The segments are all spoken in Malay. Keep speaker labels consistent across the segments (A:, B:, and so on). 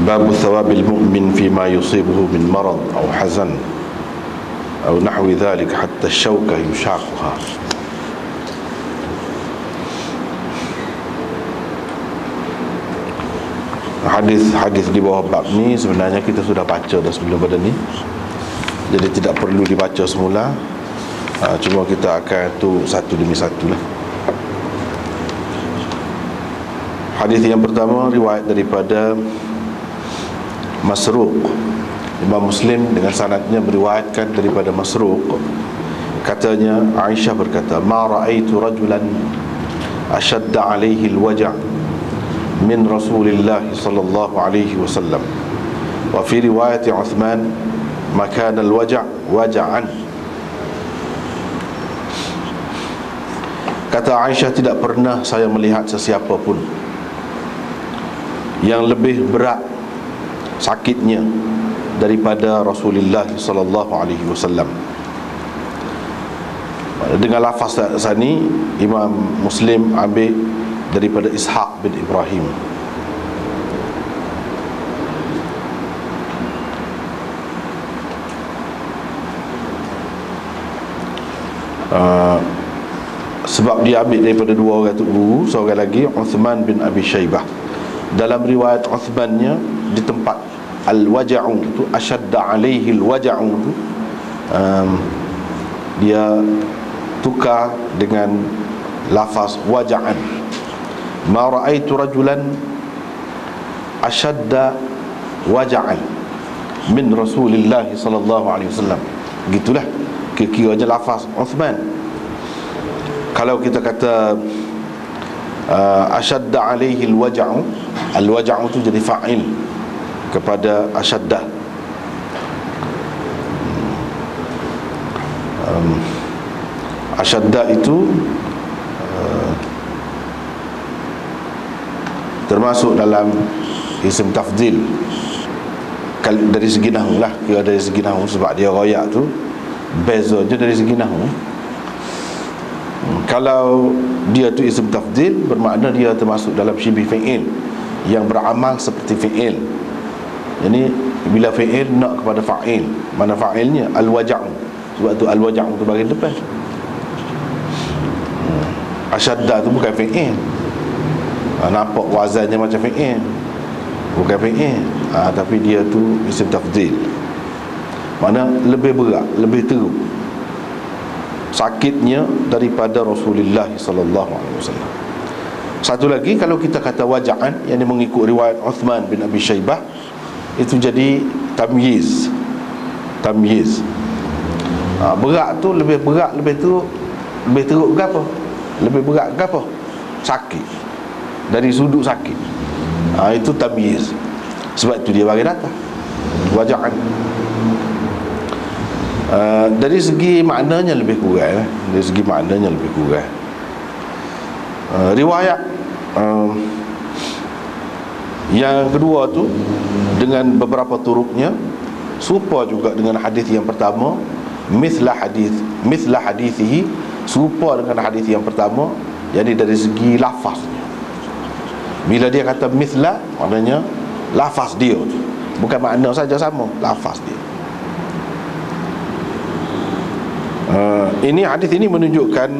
A: Babu thawabil mu'min fima yusibuhu min marad atau hazan atau nahwi dhalik hatta syauka yushaquha. Hadis di bawah bab ni sebenarnya kita sudah baca dah sebelum pada ni, jadi tidak perlu dibaca semula. Cuma kita akan tu satu demi satu lah. Hadis yang pertama riwayat daripada Masruq. Imam Muslim dengan sanadnya meriwayatkan daripada Masruq. Katanya Aisyah berkata, "Ma ra'aitu rajulan ashadda 'alaihi al-waja' min Rasulillah sallallahu alaihi wasallam. Wa fi riwayat Uthman, ma kana al-waja' waja'an." Kata Aisyah, tidak pernah saya melihat sesiapa pun yang lebih berat sakitnya daripada Rasulullah sallallahu alaihi wasallam. Dengan lafaz sani Imam Muslim ambil daripada Ishaq bin Ibrahim. Sebab dia ambil daripada dua orang tu guru, seorang lagi Uthman bin Abi Shaybah. Dalam riwayat Uthmannya di tempat al-waja'u tu, ashadda alaihi al-waja'u tu, dia tukar dengan lafaz waja'an. Ma ra'aitu rajulan ashadda waja'an min Rasulillah sallallahu alaihi wasallam. Gitulah kira-kiranya lafaz Uthman. Kalau kita kata ashadda alaihi al-waja'u, al-waja'u tu jadi fa'il kepada ashadda. Ashadda itu termasuk dalam isim tafdil dari segi nahwu lah. Kira dari segi nahwu, sebab dia royak tu beza je dari segi nahwu. Kalau dia tu isim tafdil, bermakna dia termasuk dalam syibih fi'il yang beramal seperti fi'il. Jadi bila fi'il nak kepada fa'il, mana fa'ilnya al-waja'u. Sebab tu al-waja'u tu bahagian depan. Ashadda tu bukan fi'il. Nampak wazannya macam fi'il, bukan fi'il, tapi dia tu isim tafdil. Mana lebih berat, lebih teruk sakitnya daripada Rasulullah sallallahu alaihi wasallam. Satu lagi, kalau kita kata waja'an, yang mengikut riwayat Uthman bin Abi Shaybah, itu jadi tamyiz. Tamyiz. Berat tu lebih berat, lebih teruk ke apa? Lebih berat ke apa? Sakit. Dari sudut sakit. Itu tamyiz. Sebab itu dia bagi data waja'an. Dari segi maknanya lebih kurang. Dari segi maknanya lebih kurang. Riwayat yang kedua tu dengan beberapa turuknya serupa juga dengan hadis yang pertama. Mithla hadithihi, serupa dengan hadis yang pertama. Jadi dari segi lafaznya, bila dia kata mithla, maknanya lafaz dia tu, bukan makna saja sama, lafaz dia. Ini hadis ini menunjukkan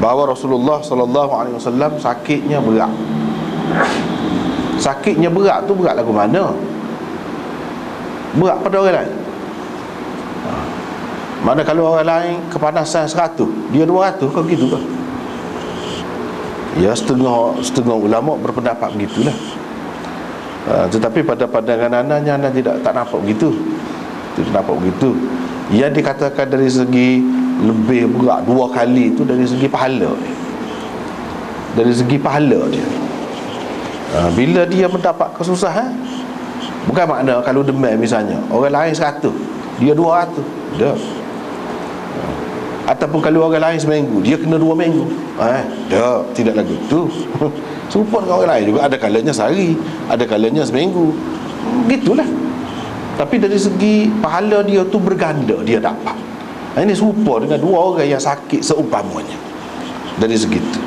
A: bahawa Rasulullah sallallahu alaihi wasallam sakitnya berat. Sakitnya berat tu berat lagu mana? Berat pada orang lain. Mana kalau orang lain kepanasan 100, dia 200 kau gitu ke? Ya, setengah ulama berpendapat begitulah. Tetapi pada pandangan anda tak nampak begitu. Tidak nampak begitu. Yang dikatakan dari segi lebih berat 2 kali itu dari segi pahala dia. Dari segi pahala dia. Bila dia mendapat kesusahan, bukan makna kalau demam misalnya, orang lain 100, dia 200. Dah. Ataupun kalau orang lain seminggu, dia kena 2 minggu. Dah, tidak lagi tu. Serupa dengan orang lain juga, ada kalanya sehari, ada kalanya seminggu. Gitulah. Tapi dari segi pahala dia tu berganda dia dapat. Ini serupa dengan 2 orang yang sakit seumpamanya. Dari segi itu.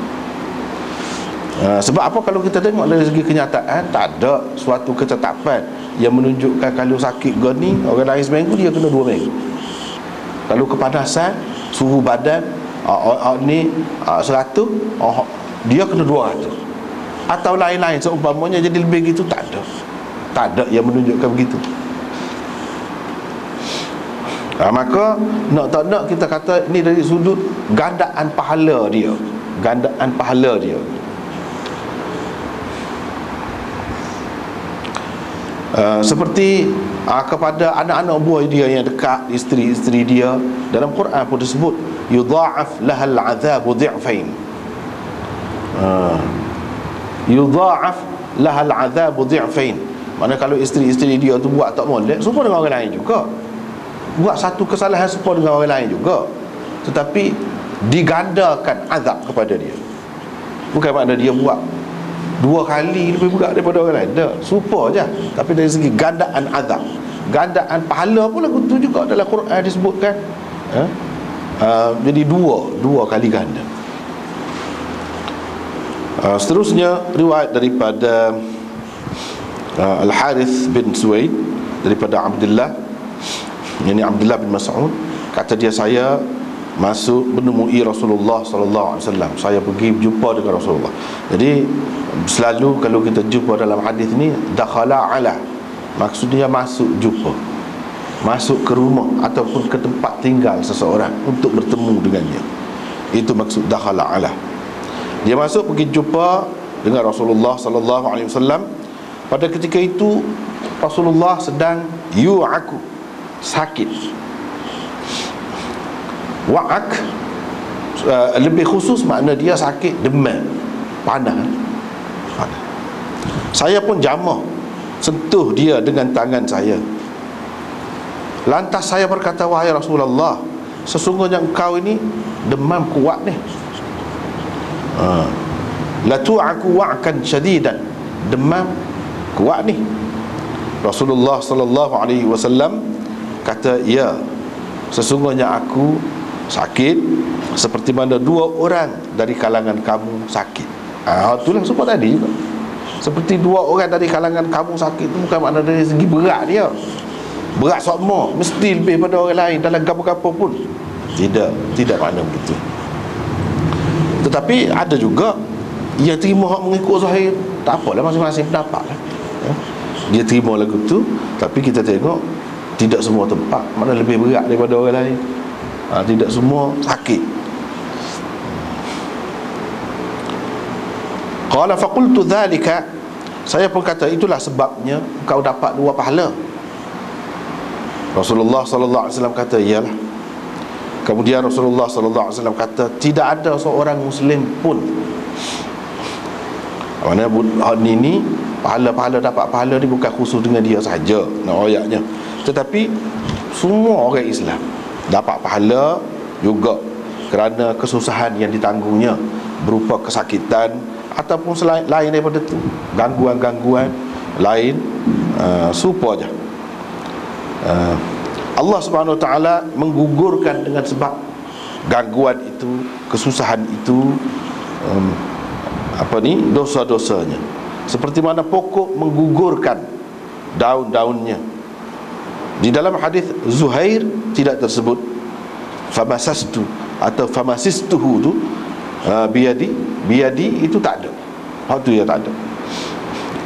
A: Sebab apa? Kalau kita tengok dari segi kenyataan, tak ada suatu ketetapan yang menunjukkan kalau sakit gini orang lain seminggu, dia kena 2 minggu. Kalau kepanasan, suhu badan ni 100, dia kena 200. Atau lain-lain seumpamanya jadi lebih gitu, tak ada. Tak ada yang menunjukkan begitu. Maka nak tak nak kita kata ni dari sudut gandaan pahala dia. Gandaan pahala dia. Seperti kepada anak-anak buah dia yang dekat, isteri-isteri dia, dalam Quran pun disebut yudha'af lahal azabu dhi'fain. Yudha'af lahal azabu dhi'fain. Mana kalau isteri-isteri dia tu buat tak molek, serupa dengan orang lain juga, buat satu kesalahan serupa dengan orang lain juga, tetapi digandakan azab kepada dia. Bukan makna dia buat 2 kali lebih berat daripada orang lain, tak, serupa je. Tapi dari segi gandaan azab, gandaan pahala pun lagu tu juga dalam Quran disebutkan. Jadi dua kali ganda. Seterusnya riwayat daripada Al-Harith bin Suwaid daripada Abdullah, yani Abdullah bin Mas'ud, kata dia, saya masuk menemui Rasulullah sallallahu alaihi wasallam. Saya pergi jumpa dengan Rasulullah. Jadi selalu kalau kita jumpa dalam hadis ni, dakhala ala, maksudnya masuk jumpa, masuk ke rumah ataupun ke tempat tinggal seseorang untuk bertemu dengannya. Itu maksud dakhala ala. Dia masuk pergi jumpa dengan Rasulullah sallallahu alaihi wasallam. Pada ketika itu Rasulullah sedang yu'aku, sakit. Wa'ak lebih khusus makna dia sakit demam, panas. Saya pun jamah sentuh dia dengan tangan saya. Lantas saya berkata, wahai Rasulullah, sesungguhnya engkau ini demam kuat ni. La tu'aku wa'kan syadidan, demam kuat ni. Rasulullah sallallahu alaihi wasallam kata, ya, sesungguhnya aku sakit seperti mana 2 orang dari kalangan kamu sakit. Itulah sebut tadi juga, seperti 2 orang dari kalangan kamu sakit. Itu bukan makna dari segi berat dia, berat sama mesti lebih pada orang lain dalam gapo-gapo pun. Tidak makna begitu. Tetapi ada juga yang terima hak mengikut zahir, tak apalah, masing-masing pendapat lah. Dia terima lagu tu, tapi kita tengok tidak semua tempat mana lebih berat daripada orang lain. Tidak semua sakit. Qala faqultu dhalika, saya pun kata itulah sebabnya kau dapat 2 pahala. Rasulullah sallallahu alaihi wasallam kata, iyalah. Kemudian Rasulullah sallallahu alaihi wasallam kata, tidak ada seorang muslim pun, mana ini pahala-pahala, dapat pahala ni bukan khusus dengan dia saja nak ayatnya, tetapi semua orang Islam dapat pahala juga kerana kesusahan yang ditanggungnya, berupa kesakitan ataupun selain lain daripada itu, gangguan-gangguan lain, serupa je. Allah Subhanahu Wa Taala menggugurkan dengan sebab gangguan itu, kesusahan itu, dosa-dosanya. Seperti mana pokok menggugurkan daun-daunnya. Di dalam hadis Zuhair tidak tersebut famasastu atau famasistuhu tu biadi itu tak ada. Hak tu ya tak ada.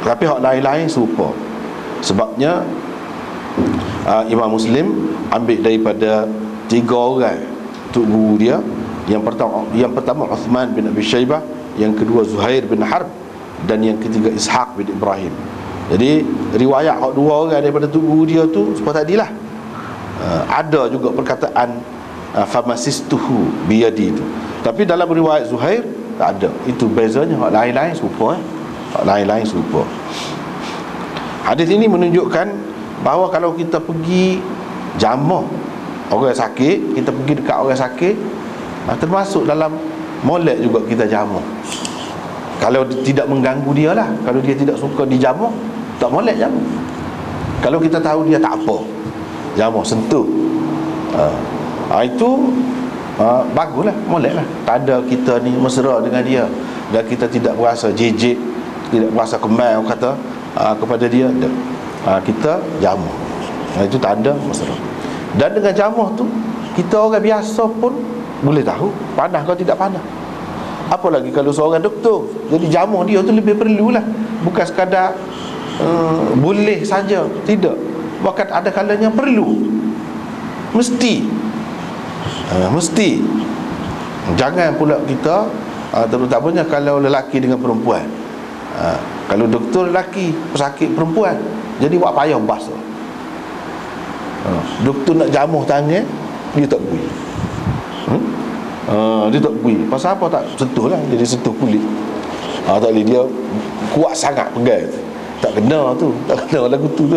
A: Tapi hak lain-lain serupa. Sebabnya Imam Muslim ambil daripada 3 orang tok guru dia. Yang pertama Uthman bin Abi Shaybah, yang kedua Zuhair bin Harb, dan yang ketiga Ishaq bin Ibrahim. Jadi riwayat hak 2 orang daripada tok guru dia tu seperti tadilah. Ada juga perkataan famasistuhu biyadi itu. Tapi dalam riwayat Zuhair tak ada. Itu bezanya, hak lain-lain serupa. Hak lain-lain serupa. Hadis ini menunjukkan bahawa kalau kita pergi jamah orang sakit, kita pergi dekat orang sakit, termasuk dalam molek juga kita jamah. Kalau tidak mengganggu dia lah. Kalau dia tidak suka dijamah, tak molek jamah. Kalau kita tahu dia tak apa, jamah, sentuh, itu Baguslah, molek lah. Tak ada kita ni mesra dengan dia, dan kita tidak berasa jijik, tidak berasa kemau kata kepada dia. Kita jamuh, itu tanda mesra. Dan dengan jamuh tu, kita orang biasa pun boleh tahu panah kau tidak panah. Apalagi kalau seorang doktor. Jadi jamuh dia tu lebih perlulah. Bukan sekadar boleh saja, tidak. Bahkan ada kalanya perlu, mesti. Mesti. Jangan pula kita terutamanya kalau lelaki dengan perempuan. Kalau doktor lelaki, pesakit perempuan, jadi buat payah basuh. Doktor nak jamuh tangan, dia tak bui. Dia tak bui. Pasal apa tak sentuh lah, jadi sentuh kulit. Tak boleh, dia kuat sangat pegang. Tak kena tu, tak kena lagu tu.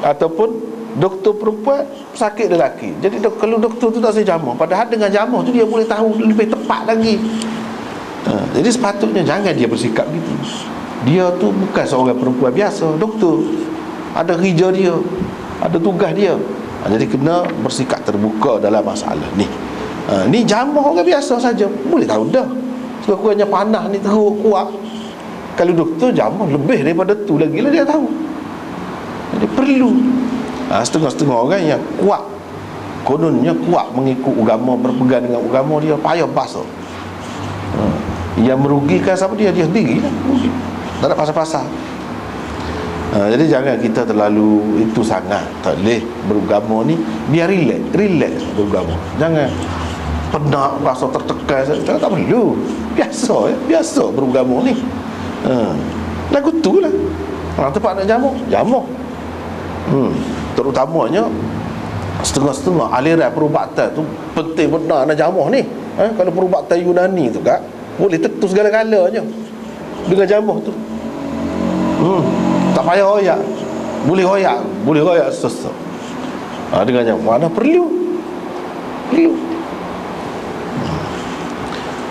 A: Ataupun doktor perempuan, sakit lelaki. Jadi kalau doktor tu tak saya jamuh, padahal dengan jamuh tu dia boleh tahu lebih tepat lagi. Jadi sepatutnya jangan dia bersikap gitu. Dia tu bukan seorang perempuan biasa, doktor. Ada kerja dia, ada tugas dia. Jadi kena bersikap terbuka dalam masalah ni. Ni jamuh orang biasa saja boleh tahu dah. Sekurang-kurangnya panah ni teruk kuat. Kalau doktor jamuh lebih daripada tu lagi lah dia tahu. Jadi perlu. Setengah-setengah orang yang kuat, kononnya kuat mengikut agama, berpegang dengan agama dia, payah basuh. Yang merugikan siapa? Dia sendiri lah, merugi. Tak ada pasal-pasal. Jadi jangan kita terlalu itu sangat. Tak boleh beragama ni, biar relax beragama. Jangan penat, rasa tertekan. Tak perlu. Biasa beragama ni. Lagu tu lah. Tempat nak jamuh. Terutamanya setengah-setengah aliran perubatan tu penting benar nak jamuh ni. Kalau perubatan Yunani tu kan, boleh tentu segala-galanya dengan jamuh tu. Tak payah hoyak. Boleh hoyak sesak. Dengan jamuh mana perlu.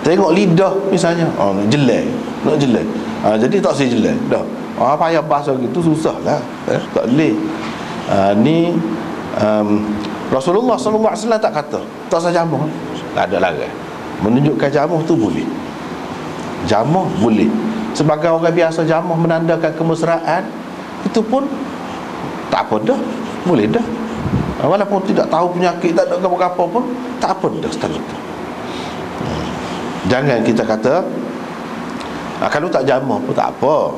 A: Tengok lidah misalnya, nak jelek. Jadi tak saya jelek dah. Payah bahasa gitu susah lah. Tak boleh. Ni Rasulullah SAW tak kata tak usah jamuh, tak ada larang. Menunjukkan jamuh tu boleh. Jamuh boleh. Sebagai orang biasa, jamuh menandakan kemesraan, itu pun tak apa dah, boleh dah. Walaupun tidak tahu penyakit, tak ada apa-apa pun, tak apa dah setelah itu. Jangan kita kata kalau tak jamuh pun tak apa.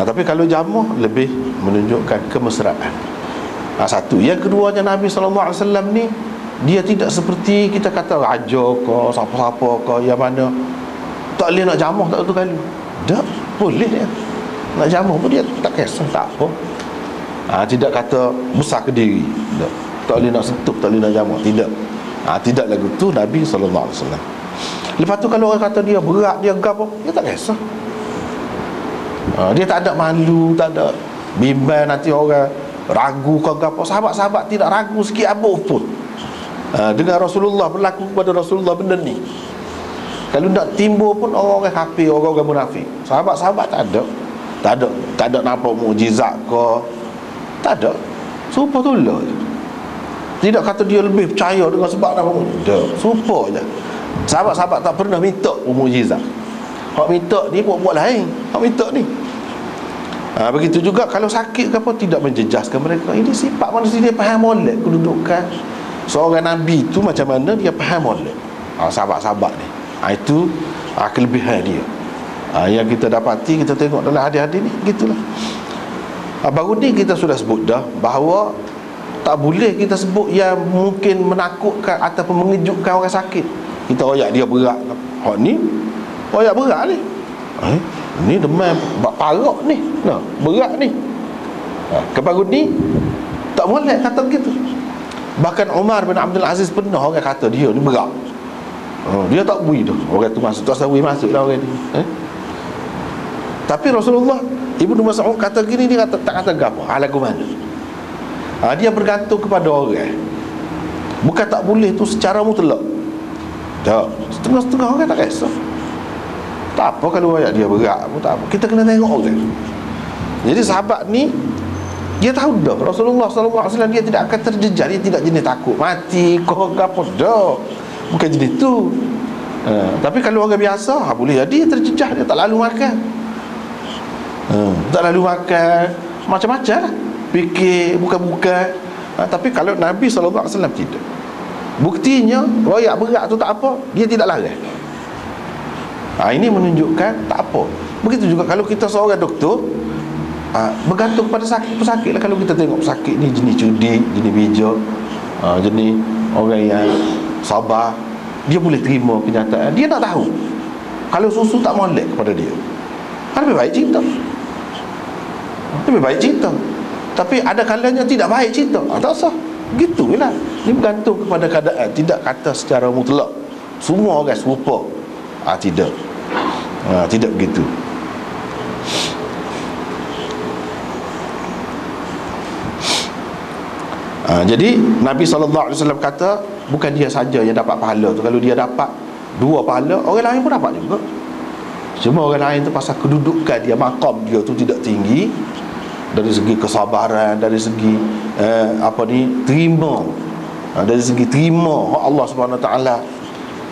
A: Tapi kalau jamuh lebih menunjukkan kemesraan. Satu. Yang keduanya, Nabi SAW ni, dia tidak seperti kita kata raja ke, siapa-siapa ke, yang mana tak boleh nak jamuh tak satu kali. Tak, boleh dia nak jamuh pun dia tak kisah, tak apa. Tidak kata besar ke diri, tak boleh nak sentuh, tak boleh nak jamuh, tidak. Tidak lagu tu Nabi SAW. Lepas tu kalau orang kata dia berat, dia gapo, dia tak kisah. Dia tak ada malu, tak ada bimbang nanti orang ragu ke apa. Sahabat-sahabat tidak ragu sikit apa pun. Dengan Rasulullah, berlaku kepada Rasulullah benda ni. Kalau nak timbul pun orang-orang kafir, orang-orang munafik. Sahabat-sahabat tak ada nampak mukjizat ke, tak ada. Serupa tu lah. Tidak kata dia lebih percaya dengan sebab apa pun. Tak, serupa je. Sahabat-sahabat tak pernah minta mukjizat. Hak minta ni buat lain. Hak minta ni. Begitu juga kalau sakit ke apa, tidak menjejaskan mereka. Ini sifat manusia, dia faham molek kedudukan seorang Nabi tu macam mana, dia faham molek sahabat-sahabat ni. Itu kelebihan dia. Yang kita dapati, kita tengok dalam hadis-hadis ni, gitulah. Baru ni kita sudah sebut dah bahawa tak boleh kita sebut yang mungkin menakutkan ataupun mengejutkan orang sakit. Kita royak dia berat. Hak ni royak berat ni. Ni demam parah ni. Berat ni. Kebaru ni tak boleh kata begitu. Bahkan Umar bin Abdul Aziz pernah orang kata dia ni berat. Dia tak bui dah. Orang tu masuk, tak sawi masuk dah orang ni. Tapi Rasulullah, Ibnu Mas'ud kata gini, dia kata, tak kata gapo. Lagu mana? Dia bergantung kepada orang. Bukan tak boleh tu secara mutlak. Tak. Setengah-setengah orang tak kisah. Tak apa kalau ayat dia berat pun tak apa. Kita kena tengok orang. Jadi sahabat ni, dia tahu dah Rasulullah SAW dia tidak akan terjejar. Dia tidak jenis takut mati kau apa dah. Bukan jenis tu. Tapi kalau orang biasa, boleh jadi terjejah, dia tak lalu makan. Tak lalu makan, macam-macam lah, fikir, bukan-bukan. Tapi kalau Nabi SAW tidak. Buktinya, royak berat tu tak apa, dia tidak larang. Ini menunjukkan tak apa. Begitu juga kalau kita seorang doktor, bergantung pada pesakit lah. Kalau kita tengok pesakit ni jenis cerdik, jenis bijak, jenis orang yang sabar, dia boleh terima kenyataan. Dia nak tahu kalau susu tak molek kepada dia, lebih baik cinta. Lebih baik cinta. Tapi ada kalanya tidak baik cinta, tak usah. Gitulah. Ini bergantung kepada keadaan. Tidak kata secara mutlak semua orang serupa. Tidak. Tidak begitu. Jadi Nabi SAW kata, bukan dia saja yang dapat pahala tu. Kalau dia dapat 2 pahala, orang lain pun dapat juga. Cuma orang lain tu pasal kedudukan dia, maqam dia tu tidak tinggi, dari segi kesabaran, dari segi terima, dari segi terima Allah Subhanahu Wa Taala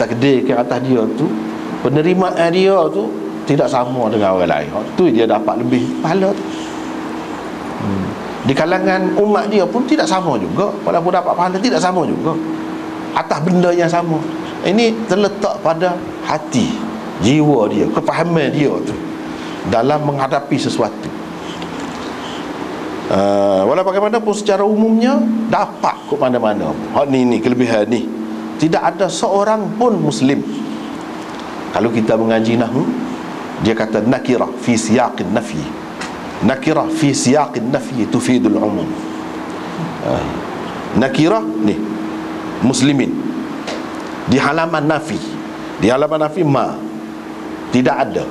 A: takdirkan atas dia tu, penerimaan dia tu tidak sama dengan orang lain. Tu dia dapat lebih pahala tu. Di kalangan umat dia pun tidak sama juga. Walaupun dapat pahala, tidak sama juga atas benda yang sama. Ini terletak pada hati, jiwa dia, kefahaman dia tu dalam menghadapi sesuatu. Walau bagaimanapun secara umumnya dapat ke mana-mana. Ni kelebihan ni. Tidak ada seorang pun Muslim, kalau kita mengaji nahwu, dia kata nakirah fi siyaqin nafi. Nakirah fi siyaqin nafi tufidul umum. Nakirah ni muslimin, di halaman nafi, di halaman nafi tidak ada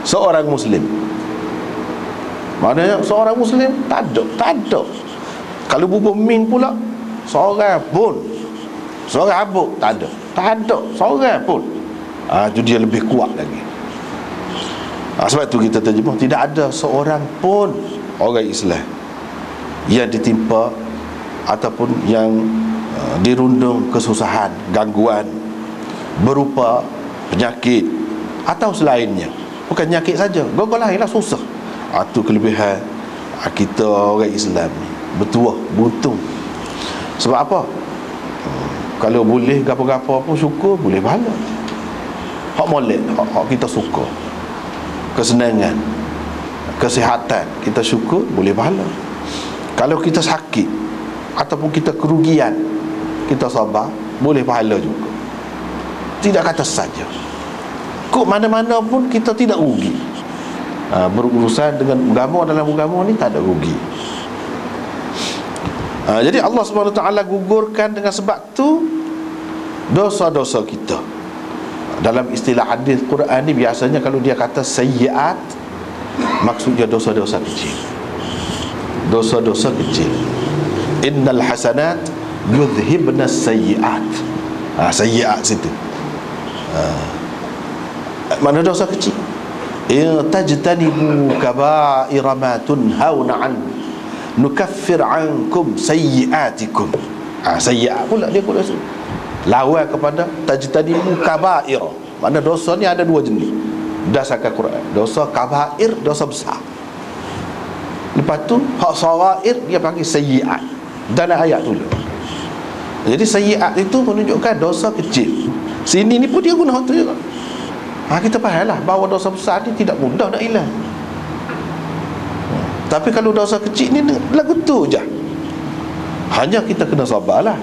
A: seorang muslim. Maknanya seorang muslim tak ada. Kalau bubuh min pula, seorang pun, seorang abuk tak ada seorang pun. Itu dia lebih kuat lagi. Sebab tu kita terjemah, tidak ada seorang pun orang Islam yang ditimpa ataupun yang dirundung kesusahan, gangguan berupa penyakit atau selainnya. Bukan penyakit saja, gangguan lain lah susah. Itu kelebihan kita orang Islam ni, bertuah, buntung. Sebab apa? Kalau boleh gapo-gapo pun syukur, boleh pahala. Hak molek, hak kita suka, kesenangan, kesihatan, kita syukur, boleh pahala. Kalau kita sakit ataupun kita kerugian, kita sabar, boleh pahala juga. Tidak kata saja, kok mana-mana pun kita tidak rugi. Berurusan dengan agama, dalam agama ni tak ada rugi. Jadi Allah Subhanahu Wa Taala gugurkan dengan sebab tu dosa-dosa kita. Dalam istilah hadis Quran ni, biasanya kalau dia kata sayyiat, maksudnya dosa-dosa kecil. Dosa-dosa kecil. Innal hasanat yudhhibna sayyiat. Sayyiat situ. Mana dosa kecil? Tajtanibu kaba'ira ma tunhauna an nukaffir ankum sayyiatikum. Sayyiat pula dia pula lawan kepada tajtanibu kaba'ira. Mana dosa ni ada 2 jenis berdasarkan Quran. Dosa kaba'ir, dosa besar. Lepas tu hak sarair dia panggil sayyiat dalam ayat tu. Jadi sayyiat itu menunjukkan dosa kecil. Sini ni pun dia guna hak tu juga. Kita fahamlah bahawa dosa besar ni tidak mudah nak hilang. Tapi kalau dosa kecil ni lagu tu je, hanya kita kena sabarlah.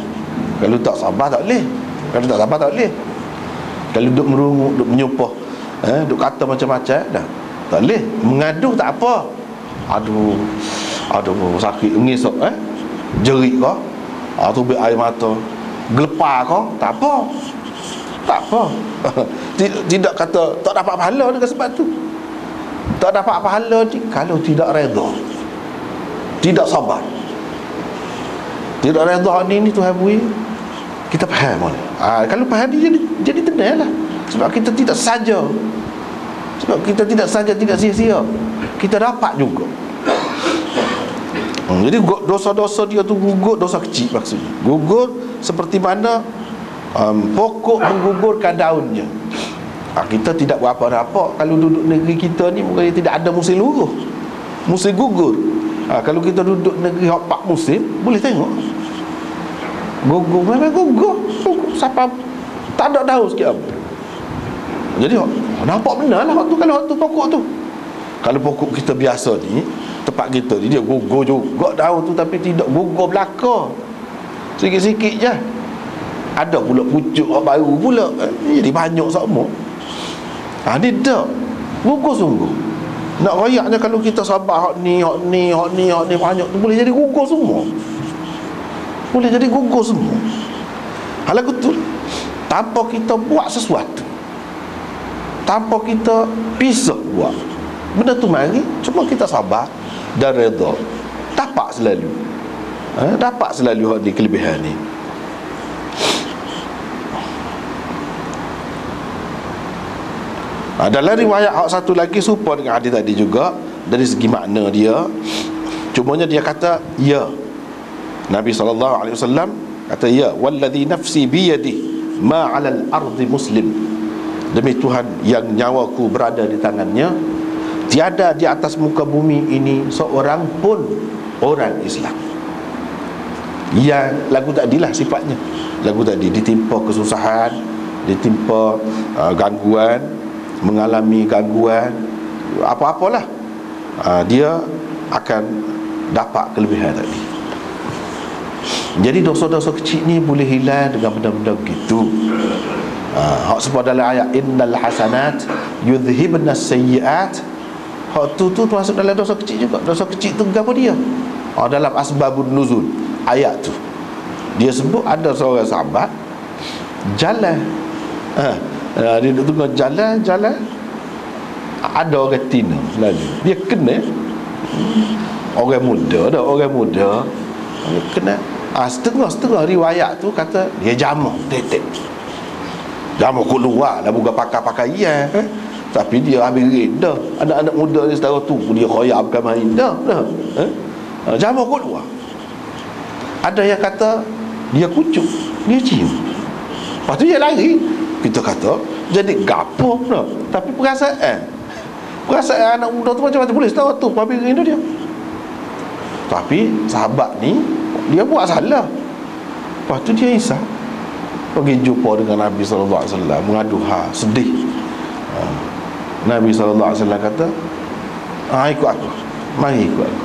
A: Kalau tak sabar tak boleh. Kalau tak sabar tak boleh. Kalau duduk merungut, duduk menyumpah, duduk kata macam-macam dah, tak boleh. Mengadu tak apa. Aduh sakit, ngisap, jerit kau, tubik air mata, gelepar kau, tak apa. Tak apa. Tidak kata tak dapat pahala dengan sebab tu. Tak dapat pahala ni kalau tidak redha, tidak sabar. Tidak redha ni Tuhan beri, kita faham boleh. Kalau faham ni jadi tenanglah. Sebab kita tidak saja, tidak sia-sia, kita dapat juga. Jadi dosa-dosa dia tu gugur, dosa kecil maksudnya. Gugur seperti mana pokok menggugurkan daunnya. Kita tidak berapa nampak kalau duduk negeri kita ni mungkin tidak ada musim luruh, musim gugur. Kalau kita duduk negeri 4 musim, boleh tengok gugur, memang gugur. Siapa tak ada daun sikit apa. Jadi nampak benar lah waktu kalau waktu pokok tu. Kalau pokok kita biasa ni, tempat kita ni dia gugur juga daun tu, tapi tidak gugur belaka, sikit-sikit je. Ada pula pucuk baru pula, jadi banyak sama. Dia tak gugur sungguh. Nak rayaknya kalau kita sabar hak ni banyak tu, boleh jadi gugur semua. Boleh jadi gugur semua. Hal tu tanpa kita buat sesuatu, tanpa kita pisah buat benda tu, mari cuma kita sabar dan redha, dapat selalu dapat selalu hak ni, kelebihan ni. Dalam riwayat hak satu lagi serupa dengan hadis tadi juga dari segi makna dia, cumanya dia kata ya, Nabi SAW kata ya, walladhi nafsi biyadi ma 'alal ardi muslim, demi Tuhan yang nyawaku berada di tangannya, tiada di atas muka bumi ini seorang pun orang Islam. Yang lagu tadilah sifatnya, lagu tadi ditimpa kesusahan, ditimpa gangguan, mengalami gangguan apa-apalah, dia akan dapat kelebihan tadi. Jadi dosa-dosa kecil ni boleh hilang dengan benda-benda begitu. Hak sebut dalam ayat innal hasanat yudhhibna sayyiat, hak tu termasuk dalam dosa kecil juga. Dosa kecil tu apa dia? Dalam asbabun nuzul ayat tu dia sebut ada seorang sahabat jalan, dia tengok jalan ada orang tina lalu dia kena, orang muda kena. Setengah riwayat tu kata dia jamah tetek, jamah keluar lah, bukan pakaian, tapi dia ambil rinda. Anak-anak muda ni setara tu dia khoyak bukan main dah. Jamah keluar. Ada yang kata dia kucuk, dia cium, lepas tu dia lari. Kita kata jadi gapo pula, tapi perasaan anak muda tu macam-macam, boleh tahu tu habis rindu dia. Tapi sahabat ni dia buat salah, lepas tu dia isap, pergi jumpa dengan Nabi SAW, mengadu sedih. Nabi SAW kata, ikut aku, mari ikut aku.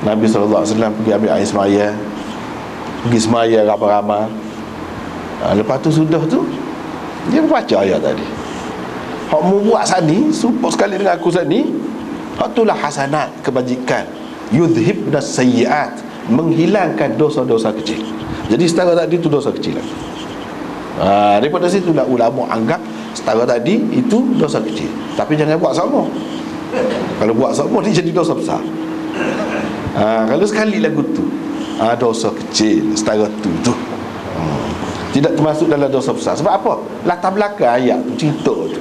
A: Nabi SAW pergi ambil air semaya, pergi semaya ramai-ramai. Lepas tu sudah tu dia baca ayat tadi. Hak mu buat sani, support sekali dengan aku sani, hak itulah hasanat, kebajikan. Yudhibna sayyiat, menghilangkan dosa-dosa kecil. Jadi setara tadi itu dosa kecil lagi. Daripada situlah ulama anggap setara tadi itu dosa kecil, tapi jangan buat sama. Kalau buat sama dia jadi dosa besar. Kalau sekali lagu tu dosa kecil, setara tu tidak termasuk dalam dosa besar. Sebab apa? Latar belakang ayat tu, cerita tu,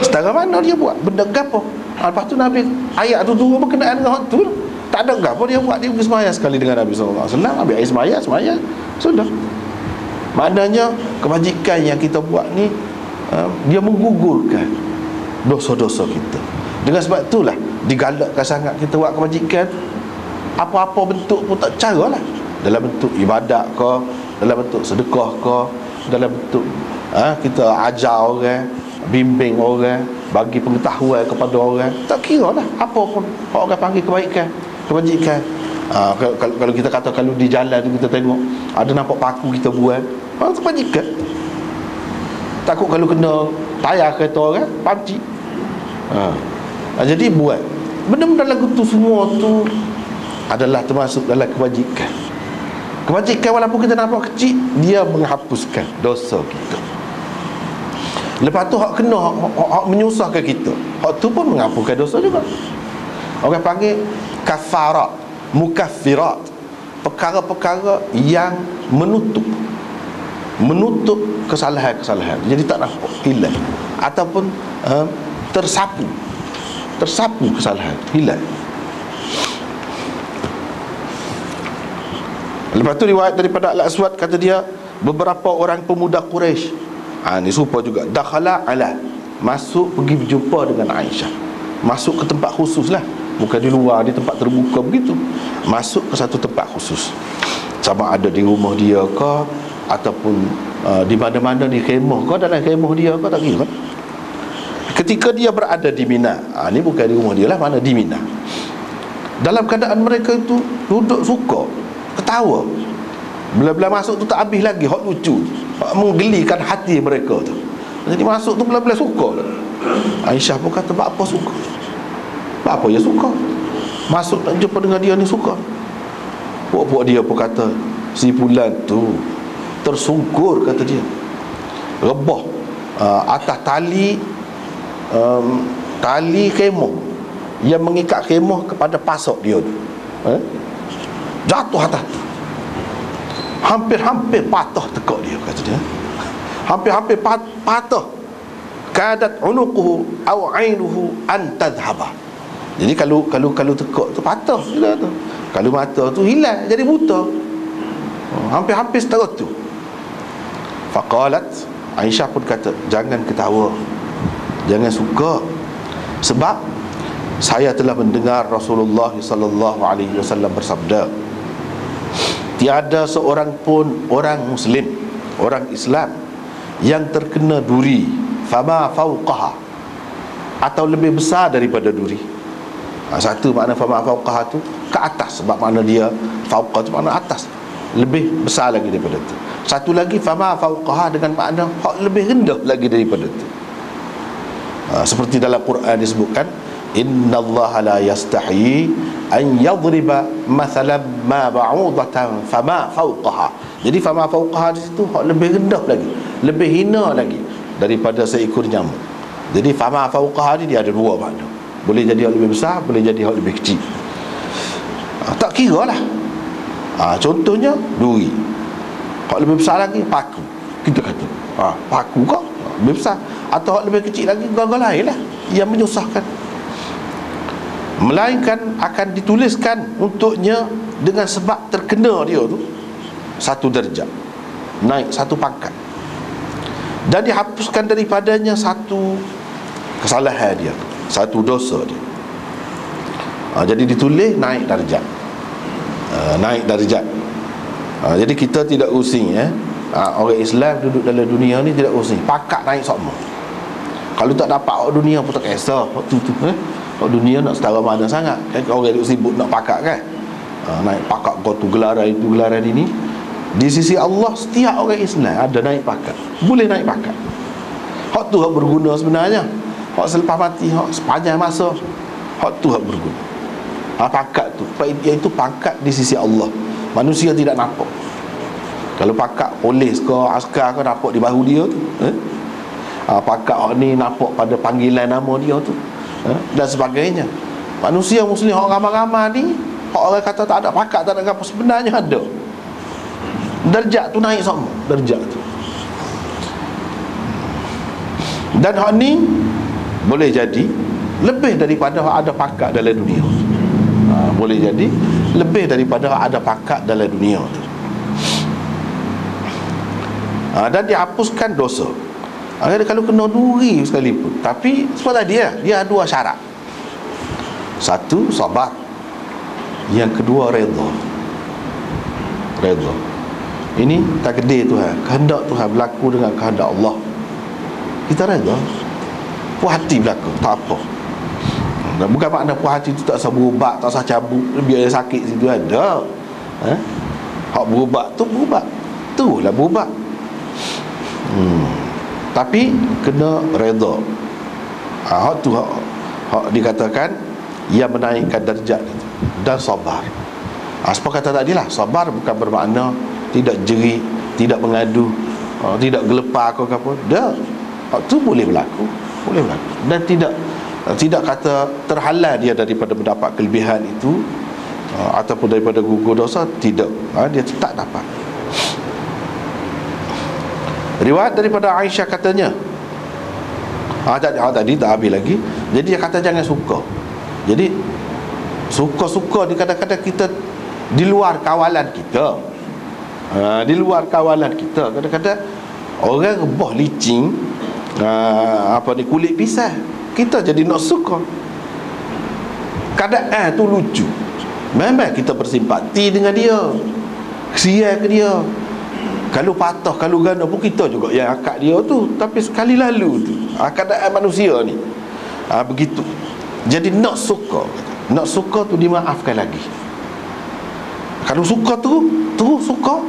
A: setara mana dia buat, benda gapo. Lepas tu Nabi, ayat tu turun berkenaan dengan hak tu. Tak ada gapo dia buat, dia pergi sembahyang sekali dengan Nabi SAW, ambil air sembahyang, sudah. Maknanya kebajikan yang kita buat ni dia menggugurkan dosa-dosa kita. Dengan sebab itulah digalakkan sangat kita buat kebajikan, apa-apa bentuk pun tak caralah, dalam bentuk ibadat ke, dalam bentuk sedekah ke, dalam bentuk kita ajar orang, bimbing orang, bagi pengetahuan kepada orang, tak kira lah apa pun orang panggil kebajikan. Kalau kita kata, kalau di jalan tu kita tengok ada nampak paku kita buat, itu kebajikan. Takut kalau kena tayar kereta orang, panci. Jadi buat benda-benda lagu tu, semua tu adalah termasuk dalam kebajikan. Kebajikan walaupun kita nampak kecil, dia menghapuskan dosa kita. Lepas tu hak kena, hak menyusahkan kita, hak tu pun menghapuskan dosa juga. Orang panggil kafarat, mukaffirat, perkara-perkara yang menutup kesalahan-kesalahan, jadi tak nampak, hilang, ataupun tersapu kesalahan, hilang. Lepas tu riwayat daripada Al-Aswad kata dia, beberapa orang pemuda Quraisy, ni serupa juga, dakhala ala, masuk pergi berjumpa dengan Aisyah. Masuk ke tempat khusus lah, bukan di luar, di tempat terbuka begitu. Masuk ke satu tempat khusus, sama ada di rumah dia ke, ataupun di mana-mana, di khemah ke, dalam khemah dia ke, tak kira. Ketika dia berada di Mina, ni bukan di rumah dia lah, mana di Mina, dalam keadaan mereka itu duduk suka, ketawa. Bila-bila masuk tu tak habis lagi, hak lucu, hak menggelikan hati mereka tu. Jadi masuk tu bila-bila suka. Aisyah pun kata, apa suka? Apa dia suka? Masuk nak jumpa dengan dia ni suka. Puak-puak dia pun kata, si Fulan tu tersungkur, kata dia, rebah atas tali khemah yang mengikat khemah kepada pasok dia tu, jatuh atas tu, hampir-hampir patah tekak dia, kata dia, hampir-hampir patah. Kadat unuquhu aw ainuhu an tadhhaba. Jadi kalau tekak tu patah juga tu, kalau mata tu hilang jadi buta, hampir-hampir setara tu. Faqalat, Aisyah pun kata, jangan ketawa, jangan suka, sebab saya telah mendengar Rasulullah sallallahu alaihi wasallam bersabda, tiada seorang pun orang Muslim, orang Islam yang terkena duri fama fauqaha, atau lebih besar daripada duri. Satu makna fama fauqaha tu ke atas, sebab makna dia fauqah tu makna atas, lebih besar lagi daripada itu. Satu lagi fama fauqaha dengan makna lebih rendah lagi daripada itu. Seperti dalam Quran disebutkan, innallaha la yastahi an yadriba mathalan ma ba'udatan fama fauqaha. Jadi fama fauqaha di situ lebih rendah lagi, lebih hina lagi daripada seekor nyamuk. Jadi fama fauqaha ni dia ada dua makna, boleh jadi hak lebih besar, boleh jadi hak lebih kecil. Tak kira lah. Contohnya duri, hak lebih besar lagi paku, kita kata paku kau lebih besar, atau hak lebih kecil lagi gol-gol lain lah yang menyusahkan, melainkan akan dituliskan untuknya dengan sebab terkena dia tu satu darjah, naik satu pangkat, dan dihapuskan daripadanya satu kesalahan dia, satu dosa dia. Jadi ditulis naik darjat, naik darjat. Jadi kita tidak using orang Islam duduk dalam dunia ni tidak using pakat naik sokmo. Kalau tak dapat orang dunia pun tak kisah, orang dunia nak setara mana sangat kan, orang duduk sibuk nak pakat kan, naik pakat kau tu gelaran itu gelaran ini. Di sisi Allah setiap orang Islam ada naik pakat, boleh naik pakat. Hak tu hak berguna sebenarnya. Hak selepas mati, hak sepanjang masa, hak tu hak berguna. Pakat tu, iaitu pangkat di sisi Allah. Manusia tidak nampak. Kalau pakat polis ke askar ke nampak di bahu dia tu, pakat hak ni nampak pada panggilan nama dia tu, dan sebagainya. Manusia Muslim hak ramai-ramai ni, hak orang kata tak ada pakat, tak ada apa, sebenarnya ada. Darjat tu naik sama, darjat tu. Dan hak ni boleh jadi lebih daripada hak ada pakat dalam dunia. Boleh jadi lebih daripada hak ada pakat dalam dunia tu. Dan dihapuskan dosa. Kalau kena duri sekalipun. Tapi sebab tadi dia ada dua syarat. Satu, sabar. Yang kedua, redha. Redha. Ini takdir Tuhan, kehendak Tuhan berlaku dengan kehendak Allah. Kita redha, puas hati berlaku, tak apa. Dan bukan makna puas hati itu tak usah berubat, tak usah cabut, biar dia sakit situ ada. Hak berubat tu berubat, itulah berubat. Tapi kena redha. Hak tu hak dikatakan yang menaikkan darjat itu. Dan sabar. Sebab kata tadi lah, sabar bukan bermakna tidak jeri, tidak mengadu, tidak gelepar ke apa. Dah, tu boleh berlaku, boleh berlaku. Dan tidak kata terhalang dia daripada mendapat kelebihan itu, ataupun daripada gugur dosa, tidak. Dia tak dapat. Riwayat daripada Aisyah katanya, tadi tak habis lagi. Jadi dia kata jangan suka. Jadi suka-suka ni kadang-kadang kita di luar kawalan kita. Di luar kawalan kita. Kadang-kadang orang rebah licin, kulit pisang, kita jadi nak suka. Keadaan tu lucu, memang kita bersimpati dengan dia, kesian ke dia. Kalau patah, kalau gana pun kita juga yang akad dia tu. Tapi sekali lalu tu, keadaan manusia ni begitu. Jadi nak suka, nak suka tu dimaafkan lagi. Kalau suka tu suka,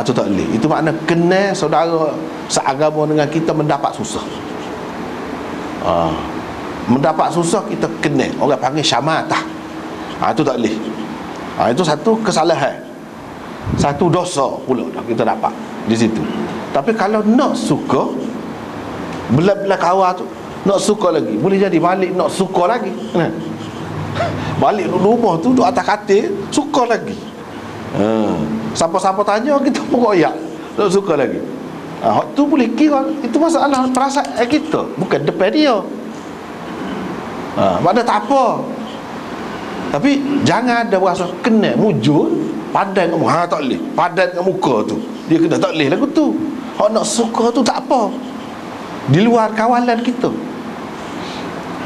A: tu tak boleh. Itu makna kena saudara seagama dengan kita mendapat susah. Mendapat susah kita kena, orang panggil syamatah. Itu tak boleh. Itu satu kesalahan, satu dosa pula dah kita dapat di situ. Tapi kalau nak suka, belah-belah kawan tu nak suka lagi, boleh jadi balik nak suka lagi. Balik rumah tu duduk atas katil, suka lagi. Siapa-siapa tanya, kita pun royak, nak suka lagi. Hak tu boleh kira itu masalah perasaan kita, bukan depan dia. Mana tak apa. Tapi jangan ada rasa kena mujur padan kamu. Tak boleh padan dengan muka tu, dia kena tak boleh lagu tu. Hak nak suka tu tak apa, di luar kawalan kita.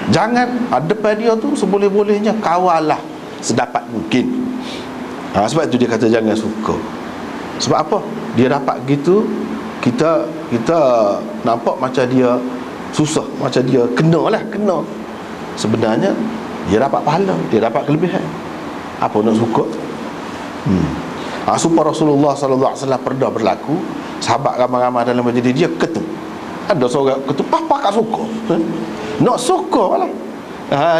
A: Jangan depan dia tu seboleh-bolehnya kawalah sedapat mungkin. Sebab itu dia kata jangan suka. Sebab apa? Dia dapat gitu, kita nampak macam dia susah, macam dia kena. Sebenarnya dia dapat pahala, dia dapat kelebihan. Apa nak suka? Supaya Rasulullah sallallahu alaihi wasallam pernah berlaku, sahabat ramai-ramai dalam majlis dia ketuk. Ada seorang ketuk, pakak suka. Nak suka lah.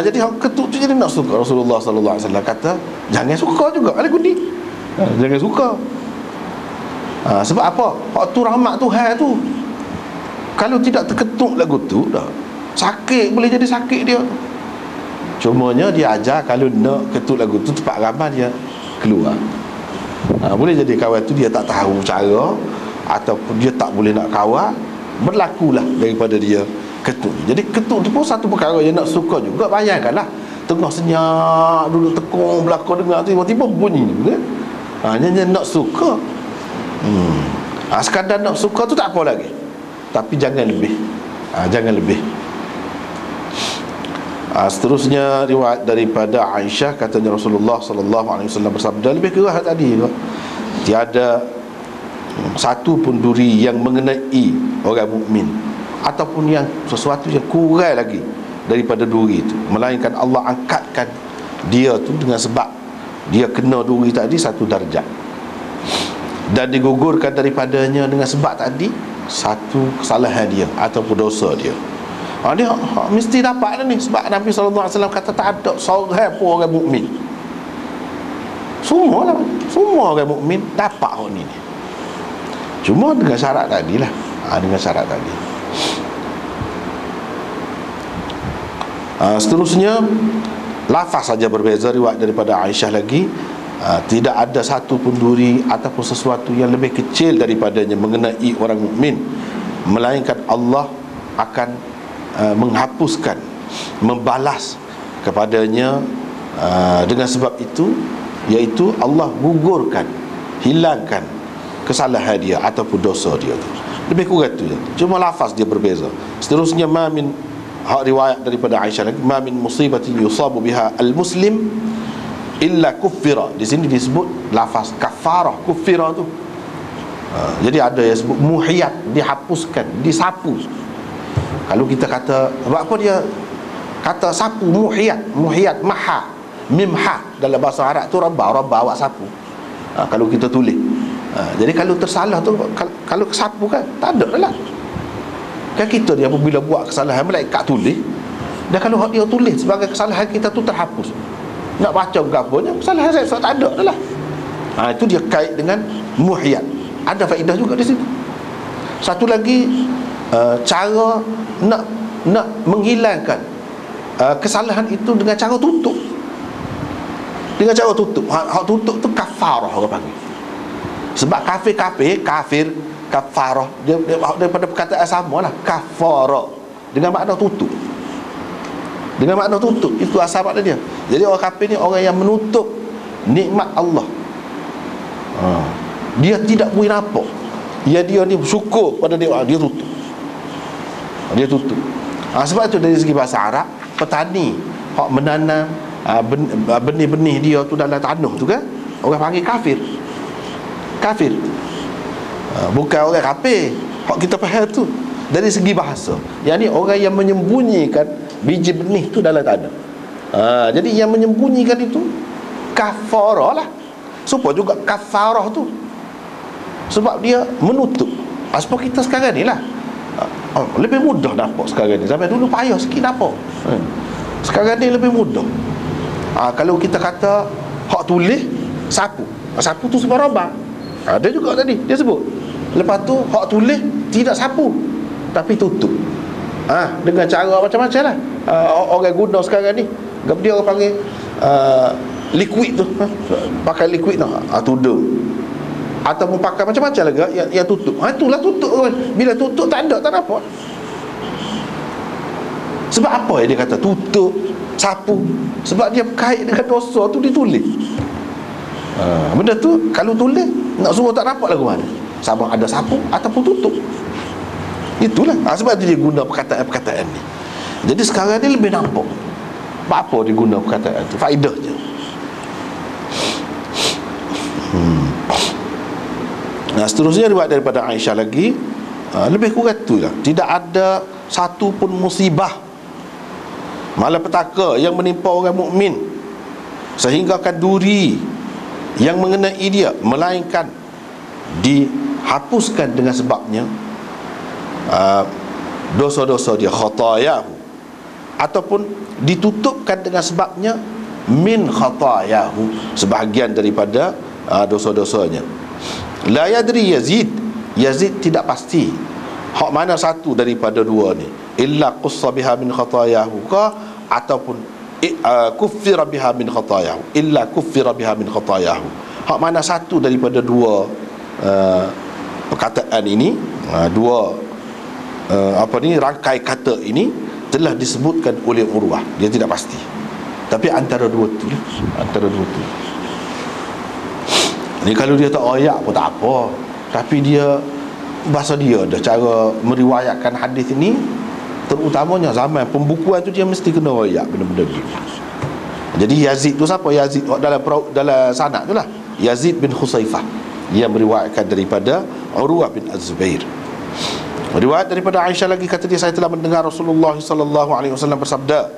A: Jadi ketuk tu jadi nak suka. Rasulullah sallallahu alaihi wasallam kata, jangan suka juga kali kundi. Jangan suka. Sebab apa? Hak tu rahmat Tuhan tu. Kalau tidak terketuk lagu tu dah sakit, boleh jadi sakit dia. Cumanya dia ajar kalau nak ketuk lagu tu tempat ramai dia keluar. Boleh jadi kawan tu dia tak tahu cara, ataupun dia tak boleh nak kawal, berlakulah daripada dia ketuk. Jadi ketuk tu pun satu perkara yang nak suka juga. Bayangkanlah tengah senyap, duduk tekung belakang dengar tu, tiba-tiba bunyi kan? Nyanyi nak suka. Sekadar nak suka tu tak apa lagi, tapi jangan lebih. Jangan lebih. Seterusnya riwayat daripada Aisyah, katanya Rasulullah sallallahu alaihi wasallam bersabda, lebih keras tadi tu, tiada satu pun duri yang mengenai orang mukmin ataupun yang sesuatu yang kurang lagi daripada duri itu, melainkan Allah angkatkan dia tu dengan sebab dia kena duri tadi satu darjat, dan digugurkan daripadanya dengan sebab tadi satu kesalahan dia ataupun dosa dia. Dia mesti dapat dah ni. Sebab Nabi SAW kata tak ada seorang pun orang mukmin, semua orang mukmin dapat hak ni. Cuma dengan syarat tadi lah. Dengan syarat tadi. Seterusnya lafaz saja berbeza, riwayat daripada Aisyah lagi, tidak ada satu pun duri ataupun sesuatu yang lebih kecil daripadanya mengenai orang mukmin, melainkan Allah akan menghapuskan, membalas kepadanya dengan sebab itu, iaitu Allah gugurkan, hilangkan kesalahan dia ataupun dosa dia tu. Lebih kurang tu je, cuma lafaz dia berbeza. Seterusnya hak riwayat daripada Aisyah lagi, ma min musibatin yusabu biha al-muslim illa kuffira. Di sini disebut lafaz kafarah, kuffira tu. Jadi ada yang sebut muhiyat, dihapuskan, disapu. Kalau kita kata, sebab apa dia kata sapu, muhiyat maha, mimha dalam bahasa Arab tu rabba awak sapu. Kalau kita tulis. Jadi kalau tersalah tu, kalau sapu kan tak ada lah. Kan kita dia apabila buat kesalahan, malaikat tulis, dan kalau dia tulis sebagai kesalahan kita tu terhapus. Nak baca berapanya kesalahan saya tak ada dah lah. Itu dia kait dengan muhiyat. Ada faedah juga di situ. Satu lagi, cara nak menghilangkan kesalahan itu dengan cara tutup. Dengan cara tutup. Hak tutup tu kafarah orang panggil. Sebab kafir kafarah dia daripada perkataan sama lah, kafarah dengan makna tutup. Dengan makna tutup, itu asal makna dia. Jadi orang kafir ni orang yang menutup nikmat Allah. dia tidak boleh nampak. Ya, dia ni syukur pada dia, dia tutup. Dia tutup. Sebab itu dari segi bahasa Arab, petani hak menanam benih-benih dia tu dalam tanah tu kan, orang panggil kafir. Kafir. Bukan orang kafir. Hak kita faham tu dari segi bahasa. Yang ni orang yang menyembunyikan biji benih tu dalam tanah. Jadi yang menyembunyikan itu kafarah lah. Supaya juga kafarah tu, sebab dia menutup. Sebab kita sekarang ni lah lebih mudah nampak sekarang ni. Zaman dulu payah sikit nampak. Sekarang ni lebih mudah. Kalau kita kata hak tulis sapu, sapu tu sebab robak. Ada juga tadi dia sebut. Lepas tu hak tulis tidak sapu tapi tutup. Dengan cara macam-macam lah. Orang guna sekarang ni, dia orang panggil liquid tu, pakai liquid tu, tudung. Ataupun pakai macam-macam lagi yang tutup. Itulah tutup. Bila tutup tak ada, tak nampak. Sebab apa dia kata tutup, sapu? Sebab dia berkait dengan dosa tu ditulis. Benda tu kalau tulis nak suruh tak nampak lagu mana, sama ada sapu ataupun tutup. Itulah sebab tu dia guna perkataan-perkataan ni. Jadi sekarang ni lebih nampak apa dia guna perkataan tu, faedah je. Seterusnya riwayat daripada Aisyah lagi, lebih kurang tu lah. Tidak ada satu pun musibah, malapetaka yang menimpa orang mukmin sehinggakan duri yang mengenai dia, melainkan dihapuskan dengan sebabnya dosa-dosa dia, khatayahu, ataupun ditutupkan dengan sebabnya min khatayahu, sebahagian daripada dosa-dosanya. La yadri Yazid tidak pasti hak mana satu daripada dua ni, illa qussa biha min khatayahu ka, ataupun kuffira biha min khatayahu, illa kuffira biha min khatayahu. Hak mana satu daripada dua perkataan ini, dua rangkai kata ini telah disebutkan oleh Urwah. Dia tidak pasti, tapi antara dua tu lah, antara dua tu. Ni kalau dia tak ayak pun tak apa, tapi dia bahasa dia dah cara meriwayatkan hadis ini, terutamanya zaman pembukuan tu dia mesti kena ayak benda-benda gitu. Jadi Yazid tu siapa? Yazid dalam sanad tu lah, Yazid bin Khusaifah, yang meriwayatkan daripada Urwah bin Az-Zubair. Riwayat daripada Aisyah lagi, kata dia, saya telah mendengar Rasulullah sallallahu alaihi wasallam bersabda,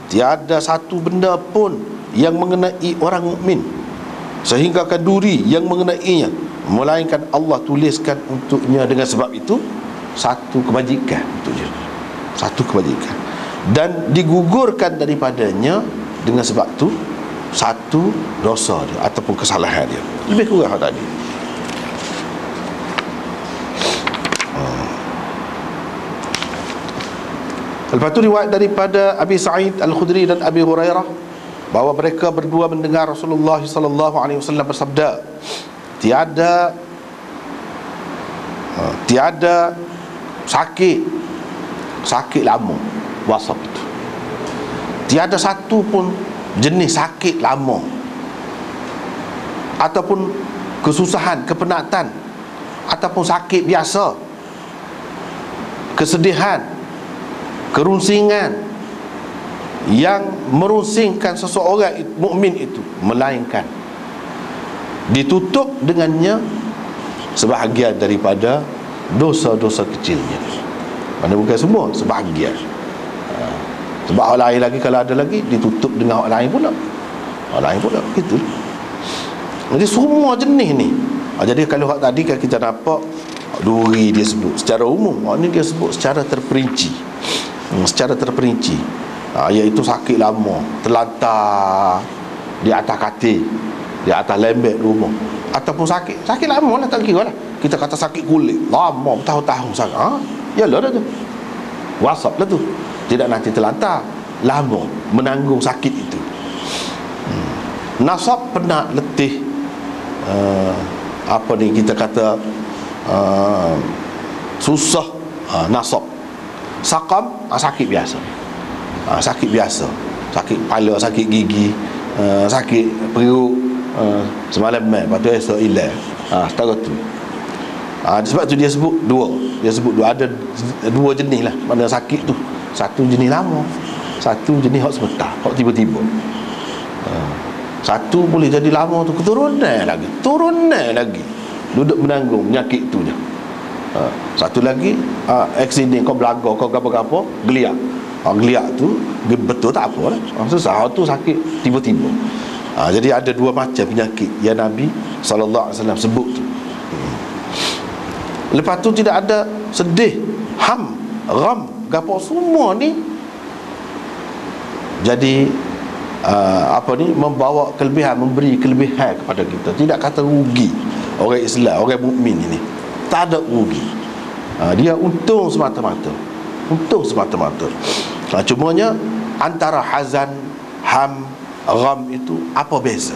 A: tiada satu benda pun yang mengenai orang mukmin sehinggakan duri yang mengenainya, melainkan Allah tuliskan untuknya dengan sebab itu satu kebajikan untuknya, satu kebajikan, dan digugurkan daripadanya dengan sebab itu satu dosa dia ataupun kesalahan dia. Lebih kurang tadi. Lepas tu riwayat daripada Abi Sa'id Al-Khudri dan Abi Hurairah bahawa mereka berdua mendengar Rasulullah sallallahu alaihi wasallam bersabda, tiada sakit lama wasab itu, tiada satu pun jenis sakit lama ataupun kesusahan, kepenatan, ataupun sakit biasa, kesedihan, kerunsingan yang merungsingkan seseorang mukmin itu, melainkan ditutup dengannya sebahagian daripada dosa-dosa kecilnya. Mana bukan semua, sebahagian. Sebab hal lain lagi, kalau ada lagi, ditutup dengan hal lain pula. Hal lain pula, gitu. Jadi semua jenis ni. Jadi kalau hak tadi kan kita nampak duri dia sebut secara umum, hak ni dia sebut secara terperinci. Secara terperinci, iaitu sakit lama, terlantar di atas katil, di atas lembek rumah, ataupun sakit lama lah, tak kira lah. Kita kata sakit kulit lama, bertahun-tahun sakit, yalah dah tu, wasap lah tu. Tidak nanti terlantar, lama menanggung sakit itu. Nasab, penat, letih, apa ni kita kata, susah, nasab. Sakam, sakit biasa. Sakit biasa, sakit kepala, sakit gigi, sakit perut, semalam lepas tu esok hilang. Setara tu. Sebab tu dia sebut dua. Dia sebut dua. Ada dua jenis lah mana sakit tu. Satu jenis lama, satu jenis hak sebentar, hak tiba-tiba. Satu boleh jadi lama tu, turunan lagi duduk menanggung penyakit tu je. Satu lagi accident, kau belaga, kau gapo-gapo geliak. Geliak tu betul tak apa lah. Susah tu sakit tiba-tiba. Jadi ada dua macam penyakit yang Nabi SAW sebut tu. Lepas tu tidak ada sedih, ham, gham, gapo semua ni jadi membawa kelebihan, memberi kelebihan kepada kita. Tidak kata rugi orang Islam, orang mukmin ini. Tak ada rugi. Dia untung semata-mata. Cumanya antara hazan, ham, gham itu apa beza?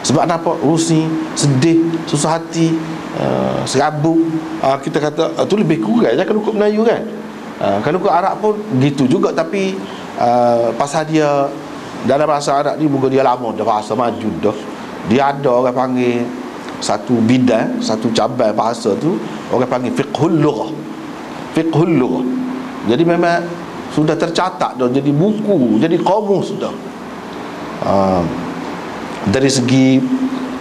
A: Sebab nampak rusing, sedih, susah hati, serabut, kita kata tu lebih kurang je kalau ikut Melayu kan. Kalau ikut Arab pun gitu juga, tapi pasal dia dalam bahasa Arab ni bukan dia lama dah, bahasa maju dah. Dia ada orang panggil satu bidang, satu cabang bahasa tu orang panggil fiqhul lughah. Jadi memang sudah tercatat dah, jadi buku, jadi kamus dah. Dari segi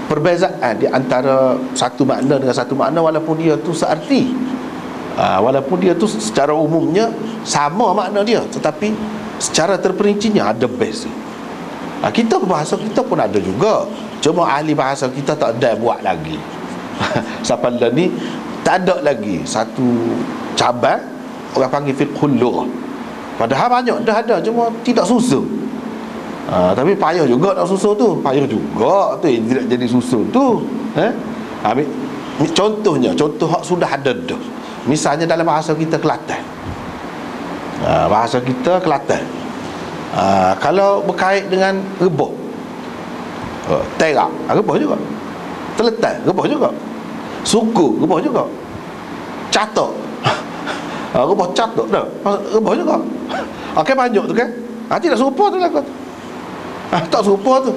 A: perbezaan di antara satu makna dengan satu makna, walaupun dia tu searti, walaupun dia tu secara umumnya sama makna dia, tetapi secara terperincinya ada beza. Kita bahasa kita pun ada juga, cuma ahli bahasa kita tak ada buat lagi. Sampai ni tak ada lagi satu cabang orang panggil fiqhul lughah. Padahal banyak dah ada, cuma tidak susun. Tapi payah juga nak susun tu. Payah juga tu tidak jadi susun tu. Contohnya, contoh hak sudah ada dah. Misalnya dalam bahasa kita Kelantan. Bahasa kita Kelantan. Kalau berkait dengan rebah, terak, rebah juga. Teletan, rebah juga. Suku, rebah juga. Catok, rebah catok dah, rebah juga. Banyak tu kan. Tidak serupa tu lah kau. Tak serupa tu.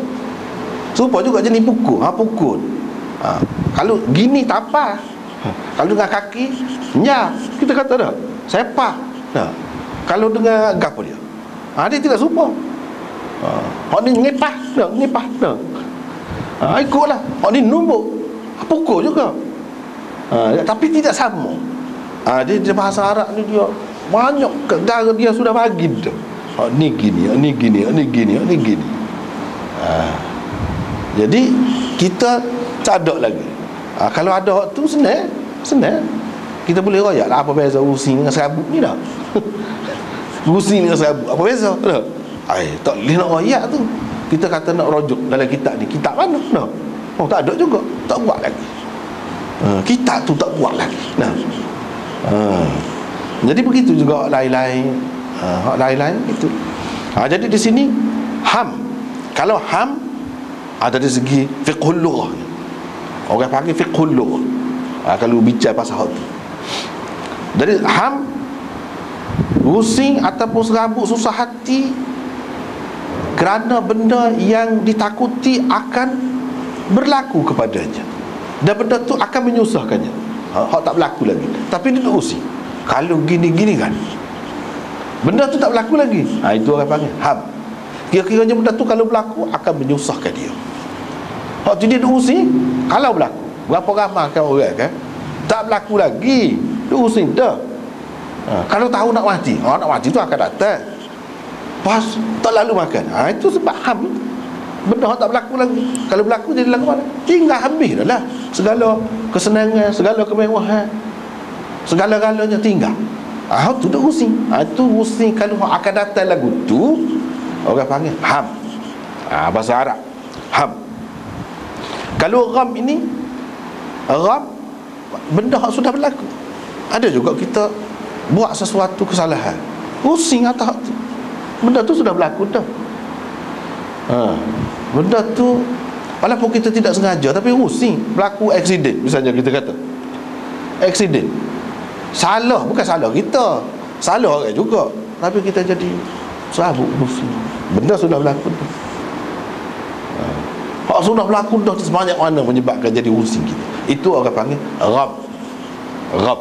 A: Serupa juga jenis pukul. Pukul. Kalau gini tapak. Kalau dengan kaki nyah, kita kata dah sepak. Kalau dengan gapo dia, dia tidak serupa. Hak ni ngepah dah. Ikutlah. Hak ni numbuk, pukul juga. Tapi tidak sama. Dia bahasa Arab ni dia banyak cara dia sudah bagi dah. Ni gini. Jadi kita tak ada lagi. Kalau ada hak tu senang. Kita boleh royak lah apa beza rusing dengan serabut ni dah. Rusing dengan serabut apa beza dah. Tak boleh nak royak tu. Kita kata nak rujuk dalam kitab ni, kitab mana dah? Tak ada juga, tak buat lagi. Kitab tu tak buat lagi. Jadi begitu juga lain-lain. Hak lain-lain itu. Jadi di sini ham. Kalau ham ada dari segi fiqhul lughah. Orang panggil fiqhul lughah. Kalau bicara pasal hak tu. Dari ham, rusing ataupun serabut, susah hati kerana benda yang ditakuti akan berlaku kepadanya, dan benda tu akan menyusahkannya. Hak tak berlaku lagi, tapi dia nak rusing. Kalau gini-gini kan, benda tu tak berlaku lagi. Itu orang panggil ham. Kira-kiranya benda tu kalau berlaku akan menyusahkan dia. Hak tu dia using. Kalau berlaku, berapa ramai kan orang kan tak berlaku lagi, dia using dah. Kalau tahu nak mati, nak mati tu akan datang, pas tak lalu makan. Itu sebab ham. Benda tak berlaku lagi. Kalau berlaku jadi lagu mana? Tinggal habis dah lah. Segala kesenangan, segala kemewahan, segala-galanya tinggal. Tu dah rusing. Itu rusing. Kalau akan datang lagu tu, orang panggil ham. Bahasa Arab ham. Kalau gham ini, gham benda yang sudah berlaku. Ada juga kita buat sesuatu kesalahan, rusing atas tu. Benda tu sudah berlaku dah. Benda tu walaupun kita tidak sengaja, tapi rusing. Berlaku aksiden, misalnya kita kata aksiden, salah, bukan salah kita, salah orang juga, tapi kita jadi serabut, rusing. Benda sudah berlaku dah. Hak sudah berlaku dah sebanyak mana menyebabkan jadi pusing kita. Itu orang panggil rab. Rab.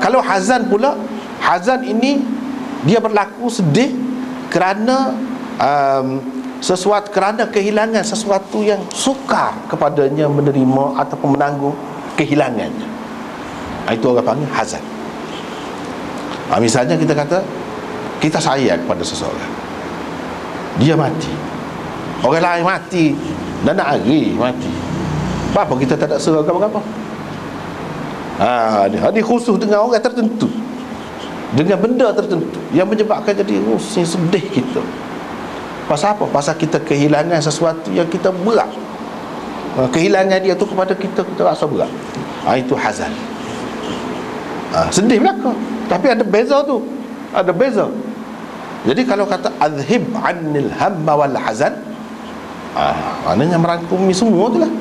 A: Kalau hazan pula, hazan ini dia berlaku sedih kerana kerana kehilangan sesuatu yang sukar kepadanya menerima ataupun menanggung kehilangannya. Itu orang panggil hazan. Misalnya kita kata kita sayang kepada seseorang, dia mati, orang lain mati dan nak hari mati, apa kita tak ada serah apa-apa? Dia khusus dengan orang tertentu, dengan benda tertentu yang menyebabkan jadi sedih kita. Pasal apa? Pasal kita kehilangan sesuatu yang kita berat. Kehilangan dia tu kepada kita rasa berat. Itu hazan. Sedih belaka, tapi ada beza tu. Ada beza. Jadi kalau kata azhib anil hamma wal hazan, maknanya merangkumi semua tu lah.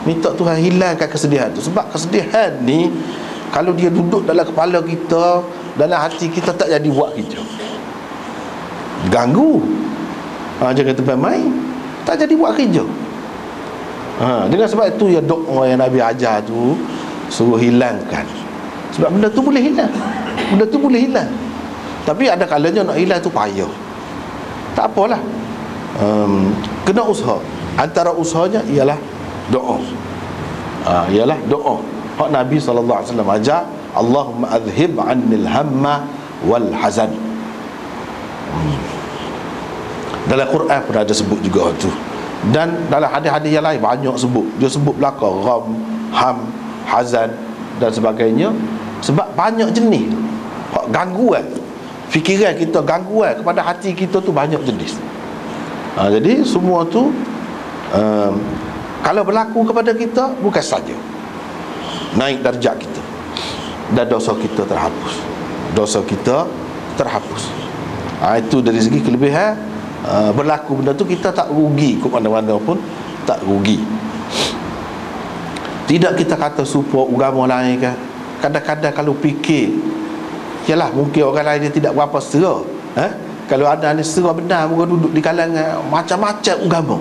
A: Minta Tuhan hilangkan kesedihan tu. Sebab kesedihan ni kalau dia duduk dalam kepala kita, dalam hati kita, tak jadi buat kerja, ganggu. Jangan tempat main, tak jadi buat kerja. Dengan sebab itu ya doa yang Nabi ajar tu suruh hilangkan. Sebab benda tu boleh hilang. Benda tu boleh hilang. Tapi ada kalanya nak hilang tu payah. Tak apalah, kena usaha. Antara usahanya ialah doa. Ialah doa. Hak Nabi SAW ajar, Allahumma adhib anil hamma wal hazan. Dalam Quran pun ada sebut juga tu. Dan dalam hadis-hadis yang lain banyak sebut. Dia sebut belakang gham, ham, hazan dan sebagainya. Sebab banyak jenis gangguan fikiran kita, gangguan kepada hati kita tu banyak jenis. Jadi semua tu kalau berlaku kepada kita, bukan saja naik darjat kita dan dosa kita terhapus. Dosa kita terhapus. Itu dari segi kelebihan. Berlaku benda tu kita tak rugi ke mana-mana pun, tak rugi. Tidak kita kata supaya agama lain kan. Kadang-kadang kalau fikir, yalah mungkin orang lain dia tidak berapa setera. Kalau ada ni setera benar, mereka duduk di kalangan macam-macam agama.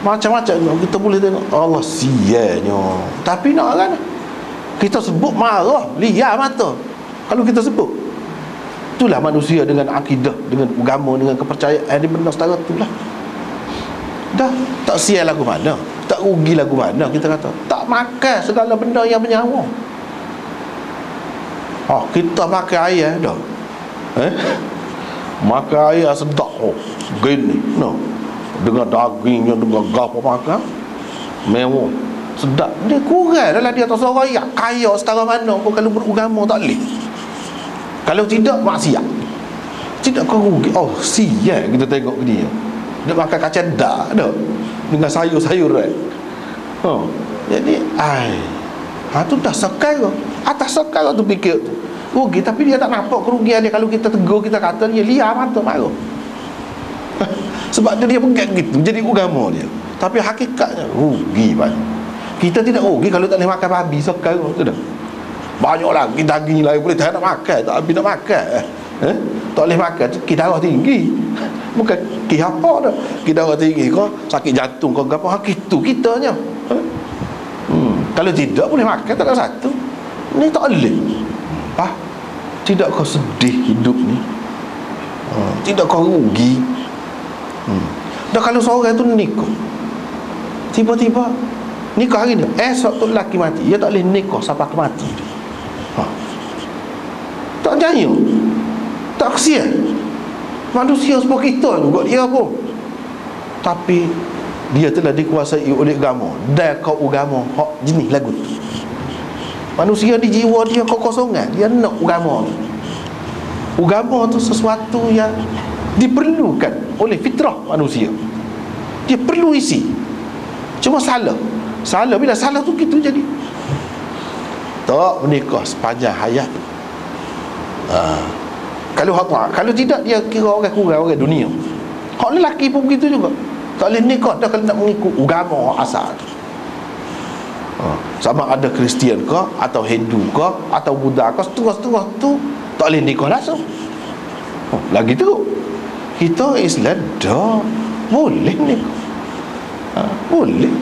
A: Macam-macam kita boleh tengok Allah sianya. Tapi nak kan kita sebut marah, liar mata kalau kita sebut. Itulah manusia dengan akidah, dengan agama, dengan kepercayaan dia benar setara itulah. Dah tak sial lagu mana, tak rugi lagu mana, kita kata tak makan segala benda yang bernyawa. Kita makan air dah. Makan air sedap gini, no. Dengan dagingnya, dengan apa makan mewah, sedap. Dia kurang dalam dia atas orang yang kaya setara mana pun. Kalau beragama tak boleh. Kalau tidak, maksiat. Tidak kau rugi. Sial kita tengok dia. Dia makan kacang dak dah dengan sayur-sayuran. Jadi tu dah sekal ke atas sekal tu fikir tu rugi. Tapi dia tak nampak kerugian dia. Kalau kita tegur, kita kata dia liar mata marah. Sebab dia pegang gitu, jadi agama dia. Tapi hakikatnya rugi banyak. Kita tidak rugi kalau tak boleh makan babi sekal tu dah. Banyak lagi daging lain boleh tak nak makan, tak habis nak makan. Tak boleh makan, kita darah tinggi. Bukan apa dah. Kita darah tinggi kau sakit jantung kau apa, itu kitanya. Kalau tidak boleh makan, tak ada satu. Ni tak boleh. Tidak kau sedih hidup ni, tidak kau rugi. Dah kalau seorang tu nikah, tiba-tiba nikah hari ni, esok tu lelaki mati, dia tak boleh nikah sampai ke mati. Tak jaya, tak kesian. Manusia seperti kita juga dia pun. Tapi dia telah dikuasai oleh agama. Dan kau agama hak jenis lagu tu. Manusia di jiwa dia kekosongan, dia nak agama tu. Agama tu sesuatu yang diperlukan oleh fitrah manusia. Dia perlu isi. Cuma salah bila salah tu gitu jadi. Tak menikah sepanjang hayat. Kalau tidak dia kira orang kurang, orang dunia. Hak lelaki pun begitu juga. Tak boleh nikah dah kalau nak mengikut agama asal. Sama ada Kristian ke, atau Hindu ke, atau Buddha ke, setengah-setengah tu tak boleh nikah langsung. Lagi teruk. Kita Islam dah boleh nikah. Boleh.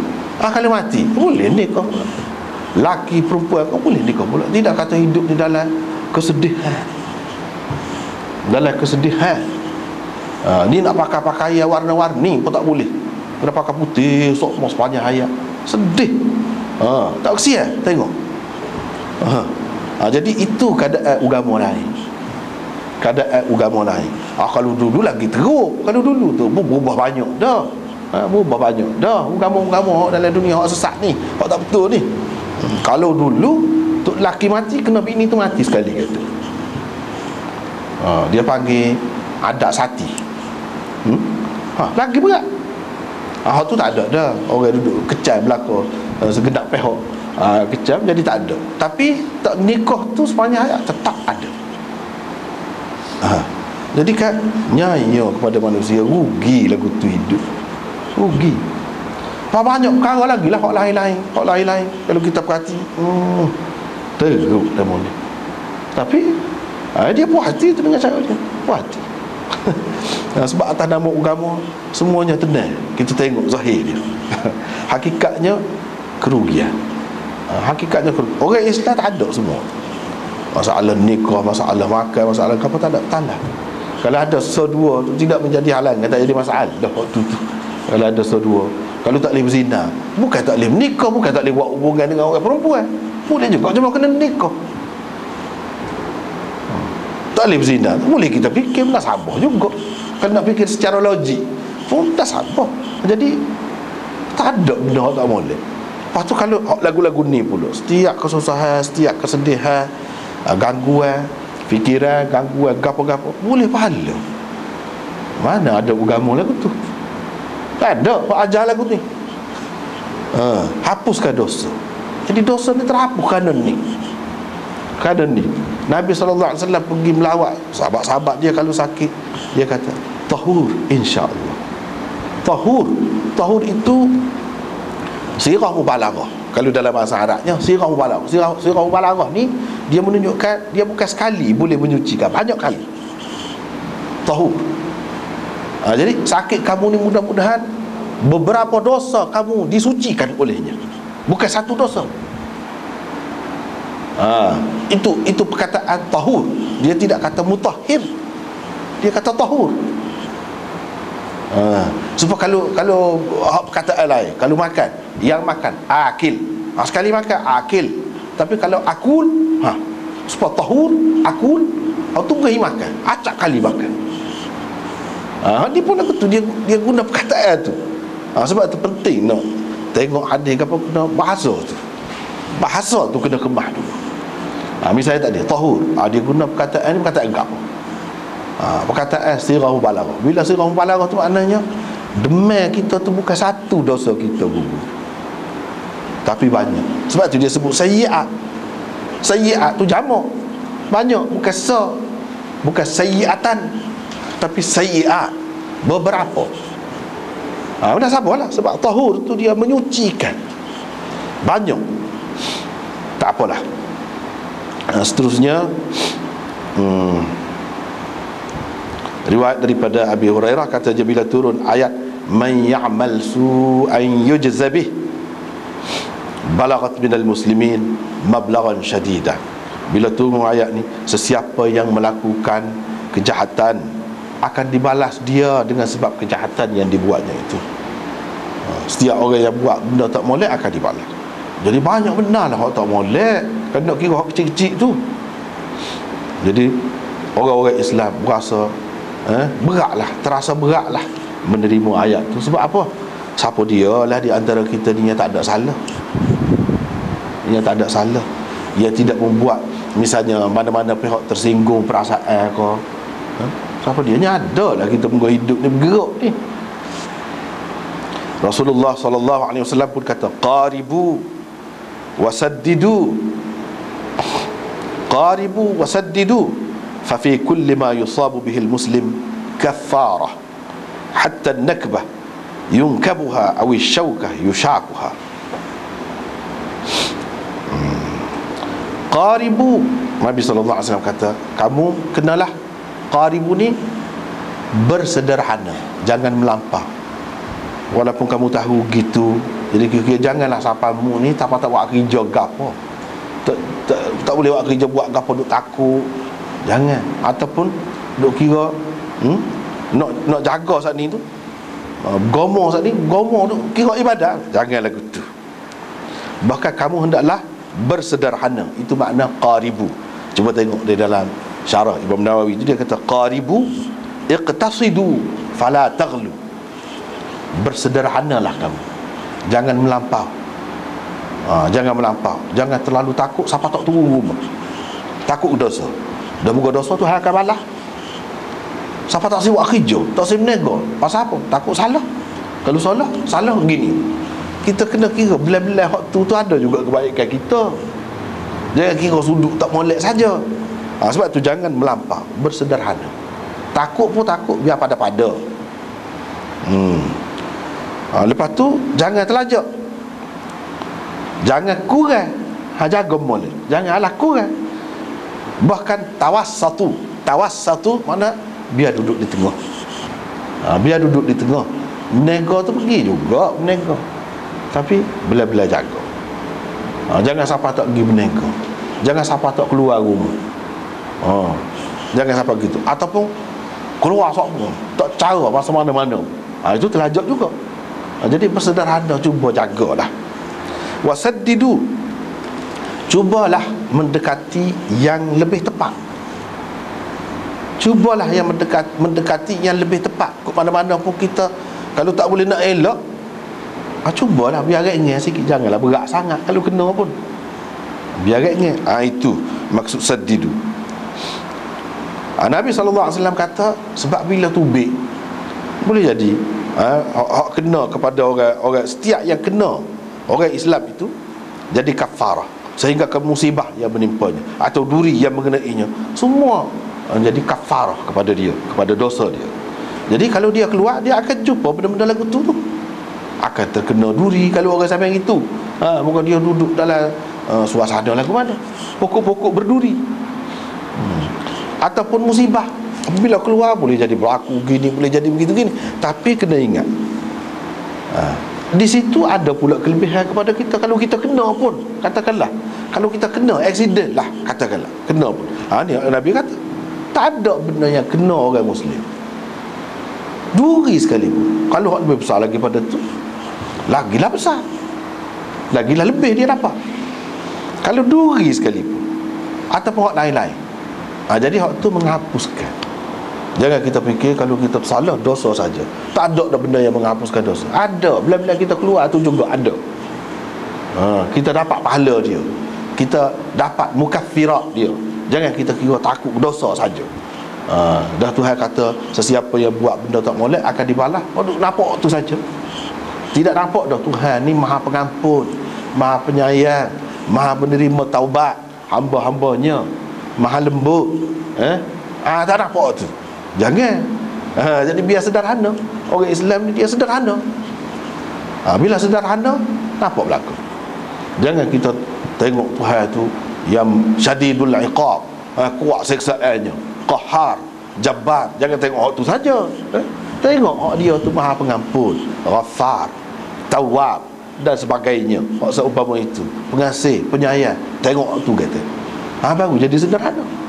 A: Kalau mati boleh nikah. Laki perempuan kau boleh nikah pula. Tidak kata hidup di dalam kesedihan. Dalam kesedihan. Ni nak pakai pakaian warna-warni pun tak boleh. Kena pakai putih sok mau sepanjang hayat. Sedih. Tak kesian tengok. Jadi itu keadaan agama lain. Keadaan agama lain. Kalau dulu lagi teruk. Kalau dulu tu berubah banyak dah. Berubah banyak dah. Agama-agama dalam dunia hak sesat ni, hak tak betul ni. Kalau dulu tu laki mati kena bini tu mati sekali kata. Dia panggil adat sati. Lagi berat. Hak tu tak ada dah. Orang duduk kecam belakang segenap pihak kecam, jadi tak ada. Tapi tak nikah tu sepanjang hayat tetap ada. Jadi kan nyanyi kepada manusia, rugi lagu tu hidup. Rugi. Banyak perkara lagi lah hak lain-lain. Hak lain-lain kalau kita perhati, teruk dah mula. Tapi dia puas hati tu dengan cara dia. Puas hati. Sebab atas nama agama semuanya tenang. Kita tengok zahir dia. Hakikatnya kerugian. Hakikatnya kerugian. Orang Islam tak ada semua. Masalah nikah, masalah makan, masalah apa tak ada talah. Kalau ada sedua tu tidak menjadi halangan, tak jadi masalah waktu tu. Kalau ada sedua, kalau tak boleh berzina, bukan tak boleh menikah, bukan tak boleh buat hubungan dengan orang perempuan. Boleh juga, cuma kena nikah. Tak boleh berzina, boleh kita fikir dah sabar juga. Kalau nak fikir secara logik pun dah sabar. Jadi tak ada benda tak boleh. Lepas tu kalau lagu-lagu ni pula, setiap kesusahan, setiap kesedihan, gangguan fikiran, gangguan gapo-gapo, boleh pahala. Mana ada agama lagu tu? Tak ada. Pak ajar lagu ni. Hapuskan dosa. Jadi dosa ni terhapus kerana ni. Kerana ni Nabi SAW pergi melawat sahabat-sahabat dia kalau sakit, dia kata tahur insya-Allah. Tahur itu sirah mubalaghah. Kalau dalam bahasa Arabnya sirah mubalaghah. Sirah mubalaghah ni dia menunjukkan dia bukan sekali boleh menyucikan, banyak kali. Tahur. Jadi sakit kamu ni mudah-mudahan beberapa dosa kamu disucikan olehnya. Bukan satu dosa. Itu perkataan tahur. Dia tidak kata mutahhir. Dia kata tahur. Sebab kalau perkataan lain, kalau makan, yang makan akil. Sekali makan akil. Tapi kalau akul, sebab tahur, akul, tu beri makan, acak kali makan. Dia pun aku tu dia guna perkataan tu. Sebab tu penting nak tengok hadis apa kena bahasa tu. Bahasa tu kena kemah dulu. Misalnya tadi tahur, dia guna perkataan ni perkataan apa? Perkataan sirah mubalaghah. Bila sirah mubalaghah tu maknanya demam kita tu bukan satu dosa kita gugur, tapi banyak. Sebab tu dia sebut sayyi'at. Sayyi'at tu jamak, banyak, bukan sayyi'atan, tapi sayyi'at, beberapa. Dah sabarlah. Sebab tahur tu dia menyucikan, banyak. Tak apalah. Seterusnya riwayat daripada Abi Hurairah, kata dia bila turun ayat man ya'mal su'an yujza bih balaghat minal muslimin mablaghan syadidah. Bila turun ayat ni, sesiapa yang melakukan kejahatan akan dibalas dia dengan sebab kejahatan yang dibuatnya itu. Setiap orang yang buat benda tak molek akan dibalas. Jadi banyak benar lah hak tak molek. Kan nak kira hak kecil-kecil tu. Jadi orang-orang Islam berasa beratlah, terasa beratlah menerima ayat tu. Sebab apa? Siapa dia lah di antara kita ni yang tak ada salah. Yang tak ada salah. Dia tidak membuat misalnya mana-mana pihak tersinggung perasaan ke. Siapa dia? Ni ada lah kita mengguna hidup ni bergerak ni. Rasulullah SAW pun kata qaribu wasaddidu, qaribu wasaddidu, fa fi kulli ma yusabu bihi al-muslim kaffarah hatta an-nakbah yunkabuha aw ash-shawkah yushakuha. Qaribu, Nabi SAW kata, kamu kenalah Qaribu ni bersederhana, jangan melampau. Walaupun kamu tahu gitu, jadi kira-kira janganlah sapamu ni tak buat kerja gapo. Tak boleh buat kerja buat gapo duk takut. Jangan. Ataupun duk kira nak jaga saat ni tu, gomo saat ni, gomo tu kira ibadat. Janganlah gitu. Bahkan kamu hendaklah bersederhana. Itu makna qaribu. Cuba tengok di dalam syarah Imam Nawawi tu, dia kata qaribu iqtasidu fala taghlu. Bersederhanalah kamu, jangan melampau. Jangan melampau, jangan terlalu takut siapa tak turun rumah. Takut dosa. Dah buka dosa tu hal akan balas. Siapa tak siap kerja, tak siap nego, pasal apa? Takut salah. Kalau salah begini. Kita kena kira bila-bila hak tu ada juga kebaikan kita. Jangan kira sudut tak molek saja. Sebab tu jangan melampau, bersederhana. Takut pun takut, biar pada-pada. Lepas tu jangan terlajak, jangan kurang. Jaga molek, janganlah kurang. Bahkan tawassatu mana biar duduk di tengah. Biar duduk di tengah. Nego tu pergi juga nego, tapi bila-bila jaga. Jangan siapa tak pergi bernego, jangan siapa tak keluar rumah. Jangan siapa gitu. Ataupun keluar semua tak cara masa mana-mana. Itu terlajak juga. Jadi bersederhana, cuba jagalah. Wasaddidu, cubalah mendekati yang lebih tepat. Cubalah yang mendekati yang lebih tepat. Ke mana-mana pun kita, kalau tak boleh nak elok, cubalah biar ringan sikit. Janganlah berat sangat kalau kena pun, biar ringan. Itu maksud saddidu. Nabi SAW kata, sebab bila tubik boleh jadi hak kena kepada orang setiap yang kena orang Islam itu jadi kafarah, sehingga ke musibah yang menimpanya atau duri yang mengenainya, semua jadi kafarah kepada dia, kepada dosa dia. Jadi kalau dia keluar, dia akan jumpa benda-benda lagu tu akan terkena duri. Kalau orang sampai itu, bukan dia duduk dalam suasana lagu mana, pokok-pokok berduri, ataupun musibah. Bila keluar boleh jadi berlaku gini, boleh jadi begitu gini. Tapi kena ingat, di situ ada pula kelebihan kepada kita. Kalau kita kena pun, katakanlah kalau kita kena accident lah, katakanlah kena pun, ni Nabi kata tak ada benda yang kena orang Muslim, duri sekalipun. Kalau hak lebih besar lagi pada tu, lagilah besar, lagilah lebih dia dapat. Kalau duri sekalipun ataupun hak lain-lain, jadi hak tu menghapuskan. Jangan kita fikir kalau kita salah dosa saja, tak ada benda yang menghapuskan dosa. Ada, bila-bila kita keluar tu juga ada. Kita dapat pahala dia, kita dapat mukaffirat dia. Jangan kita kira takut dosa saja. Dah Tuhan kata sesiapa yang buat benda tak molek akan dibalas. Nampak tu saja, tidak nampak dah Tuhan ni Maha Pengampun, Maha Penyayang, Maha Penerima taubat hamba-hambanya, Maha lembut. Tak nampak tu. Jangan. Jadi biar sederhana. Orang Islam ni dia sederhana. Bila sederhana, nampak berlaku. Jangan kita tengok Tuhan tu yang syadidul iqab, kuat siksaannya, qahar, jabbar. Jangan tengok hak tu saja. Tengok hak dia tu Maha Pengampun, Ghaffar, Tawwab dan sebagainya. Hak seumpama itu, pengasih, penyayang. Tengok hak tu kata. Baru jadi sederhana.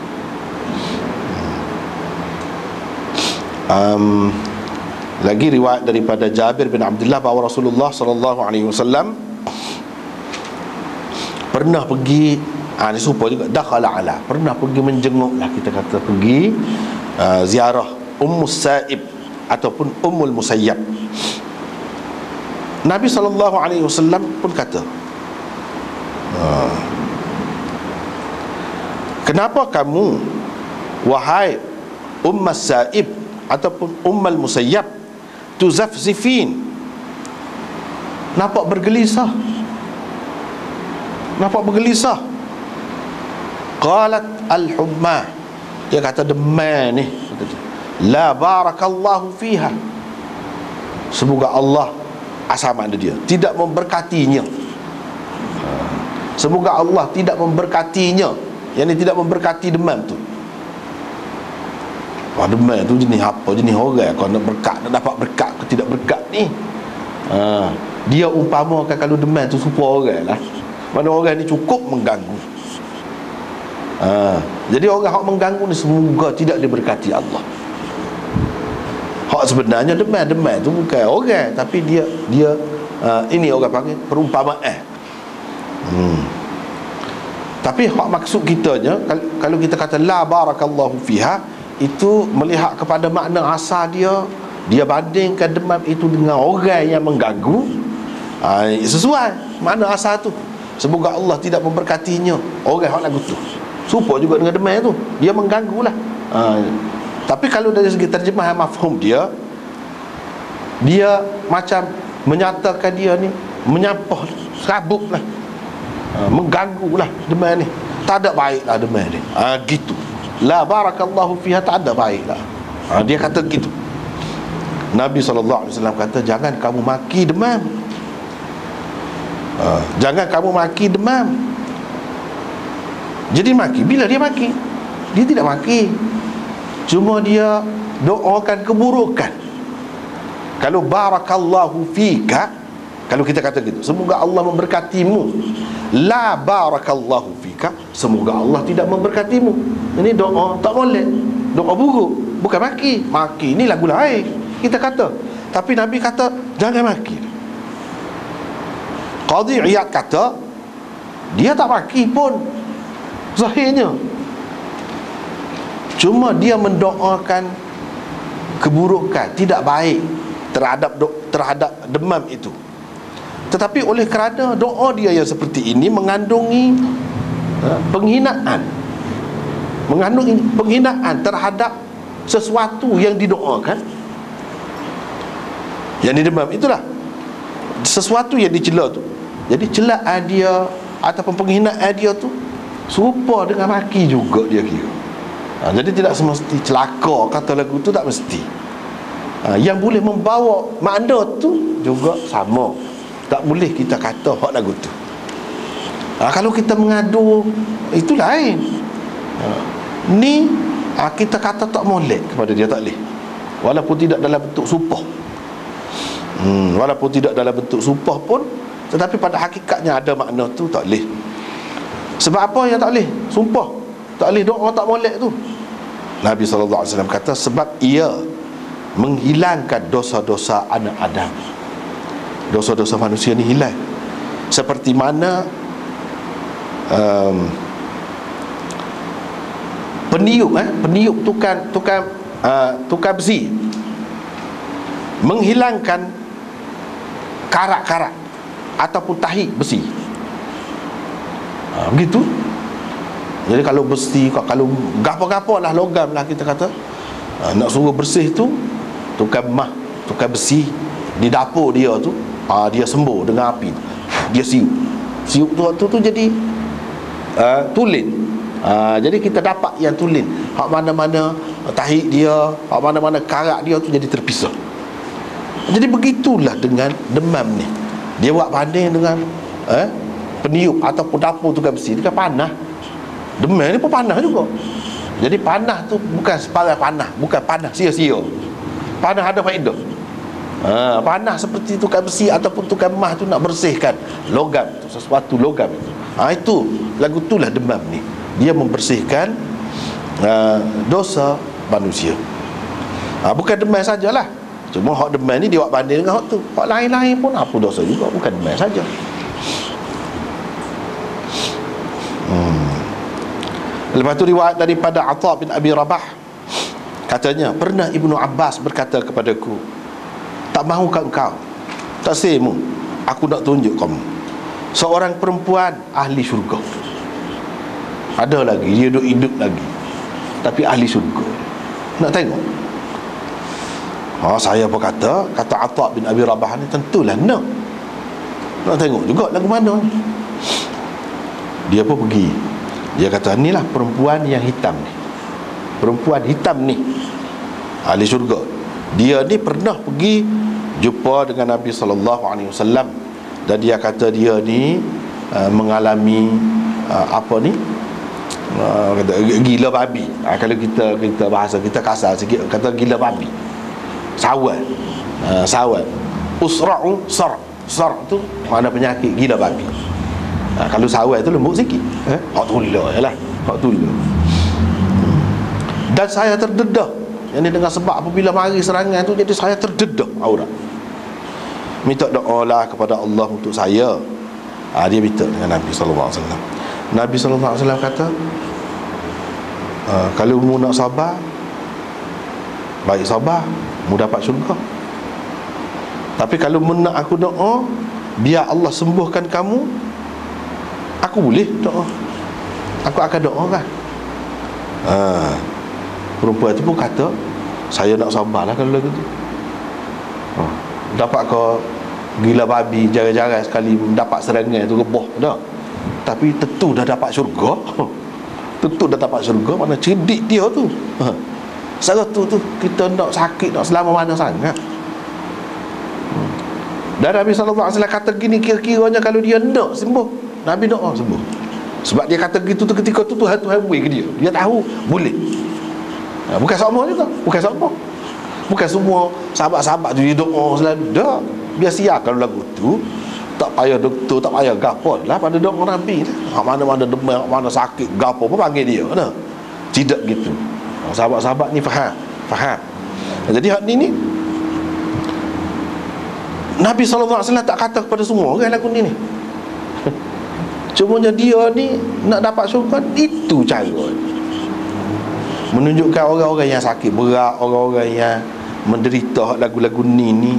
A: Lagi riwayat daripada Jabir bin Abdullah bahawa Rasulullah SAW pernah pergi, ini serupa juga, dakhala ala, pernah pergi menjenguk lah, kita kata pergi ziarah Ummus Sa'ib ataupun Ummul Musayyab. Nabi SAW pun kata, kenapa kamu wahai Ummus Sa'ib ataupun Ummul Musayyab tuzafzifin, nampak bergelisah, nampak bergelisah? Qalat al-humma, dia kata demam ni, la barakallahu fiha, semoga Allah asal makna dia tidak memberkatinya, semoga Allah tidak memberkatinya, yang ini tidak memberkati demam tu. demam tu jenis apa, jenis orang kau nak berkat, nak dapat berkat ke tidak berkat ni. Dia umpamakan kalau demam tu serupa orang lah. Mana orang ni cukup mengganggu. Jadi orang hak mengganggu ni semoga tidak diberkati Allah. Hak sebenarnya demam tu bukan orang, tapi dia ini orang panggil perumpamaan. Tapi hak maksud kitanya, kalau kita kata la barakallahu fiha, itu melihat kepada makna asal dia bandingkan demam itu dengan orang yang mengganggu. Sesuai makna asal tu. Semoga Allah tidak memberkatinya. Orang hak lagu tu serupa juga dengan demam tu, dia mengganggu lah. Tapi kalau dari segi terjemahan mafhum dia macam menyatakan dia ni menyapah, serabut lah, mengganggu lah demam ni. Tak ada baik lah demam ni. Gitu. La barakallahu fiha, tak ada baik lah. Dia kata gitu. Nabi SAW kata, jangan kamu maki demam. Jangan kamu maki demam. Jadi maki, bila dia maki? Dia tidak maki, cuma dia doakan keburukan. Kalau barakallahu fika, kalau kita kata gitu, semoga Allah memberkatimu. La barakallahu fika, semoga Allah tidak memberkatimu. Ini doa tak boleh, doa buruk, bukan maki. Maki ni lagu lain kita kata. Tapi Nabi kata jangan maki. Qadhi Iyad kata dia tak maki pun zahirnya, cuma dia mendoakan keburukan, tidak baik terhadap demam itu. Tetapi oleh kerana doa dia yang seperti ini mengandungi penghinaan terhadap sesuatu yang didoakan, yang didemam, itulah sesuatu yang dicela tu. Jadi celaan dia ataupun penghinaan dia tu serupa dengan maki juga dia kira. Jadi tidak semesti celaka kata lagu tu, tak mesti. Yang boleh membawa makna tu juga sama. Tak boleh kita kata hak lagu tu. Kalau kita mengadu itu lain. Ni kita kata tak molek kepada dia, tak boleh. Walaupun tidak dalam bentuk sumpah. Walaupun tidak dalam bentuk sumpah pun, tetapi pada hakikatnya ada makna tu, tak boleh. Sebab apa yang tak boleh? Sumpah tak boleh, doa tak molek tu. Nabi SAW kata sebab ia menghilangkan dosa-dosa anak Adam. Dosa-dosa manusia ni hilang. Seperti mana peniup tukar besi menghilangkan karat-karat ataupun tahi besi. Begitu. Jadi kalau besi, kalau gapo-gapo lah, logam lah kita kata, nak suruh bersih tu, tukar besi di dapur dia tu, dia sembur dengan api, dia siup tu jadi tulen. Jadi kita dapat yang tulen, hak mana-mana tahi dia, hak mana-mana karat dia tu jadi terpisah. Jadi begitulah dengan demam ni. Dia buat banding dengan peniup ataupun dapur tukar besi, dia panah. Demam ni pun panah juga. Jadi panah tu bukan separai panah, bukan panah sia-sia. Panah ada faedah. Panah seperti tukar besi ataupun tukar emas tu nak bersihkan logam tu, sesuatu logam itu. Itu lagu itulah demam ni. Dia membersihkan dosa manusia. Bukan demam sajalah. Cuma hak demam ni dia buat banding dengan hak tu. Hak lain-lain pun apa dosa juga, bukan demam saja. Lepas tu riwayat daripada Atha bin Abi Rabah, katanya pernah Ibnu Abbas berkata kepadaku, tak mahukah engkau, tak semu, aku nak tunjuk kamu seorang perempuan ahli syurga. Ada lagi, dia hidup lagi, tapi ahli syurga. Nak tengok? Saya berkata, kata Atha bin Abi Rabah ni, tentulah nak tengok juga lagu mana. Dia pun pergi. Dia kata, inilah perempuan yang hitam ni, perempuan hitam ni ahli syurga. Dia ni pernah pergi jumpa dengan Nabi SAW, dan dia kata dia ni mengalami Kata gila babi. Kalau kita bahasa kita kasar sikit, kata gila babi. Sawal. Sawal. Usra'u sar. Sar tu mana penyakit gila babi. Kalau sawal tu lembut sikit. Hak tula jelah. Hak tula. Dan saya terdedah. Yang ni dengan sebab apabila mari serangan tu, jadi saya terdedah aurat. Minta doa lah kepada Allah untuk saya. Dia minta dengan Nabi SAW. Nabi SAW kata, kalau mu nak sabar, baik sabar, mu dapat syurga. Tapi kalau mu nak aku doa biar Allah sembuhkan kamu, aku boleh doa, aku akan doa kan. Perempuan itu pun kata, saya nak sabarlah kalau lagu tu. Dapat kau gila babi, jarang-jarang sekali dapat serangan tu rebah dah. Tapi tentu dah dapat syurga. Tentu dah dapat syurga. Mana cerdik dia tu. Sebab tu kita nak sakit, nak selama mana sangat. Dan Nabi SAW kata gini, kira-kiranya kalau dia nak sembuh, Nabi nak sembuh. Sebab dia kata gitu tu, ketika tu Tuhan beri ke dia. Dia tahu boleh. Bukan semua juga. Bukan semua. Bukan semua sahabat-sahabat tu dia doa selalu. Dah. Biar siap kalau lagu tu. Tak payah doktor, tak payah gapon lah pada doa Nabi ni. Mana-mana demam, mana sakit, gapo pun panggil dia. Nah. Tidak gitu. Sahabat-sahabat ni faham. Jadi hak ni Nabi SAW tak kata kepada semua orang lagu ni. Cumanya dia ni nak dapat syurga, itu cara. Menunjukkan orang-orang yang sakit berat, orang-orang yang menderita lagu-lagu ni,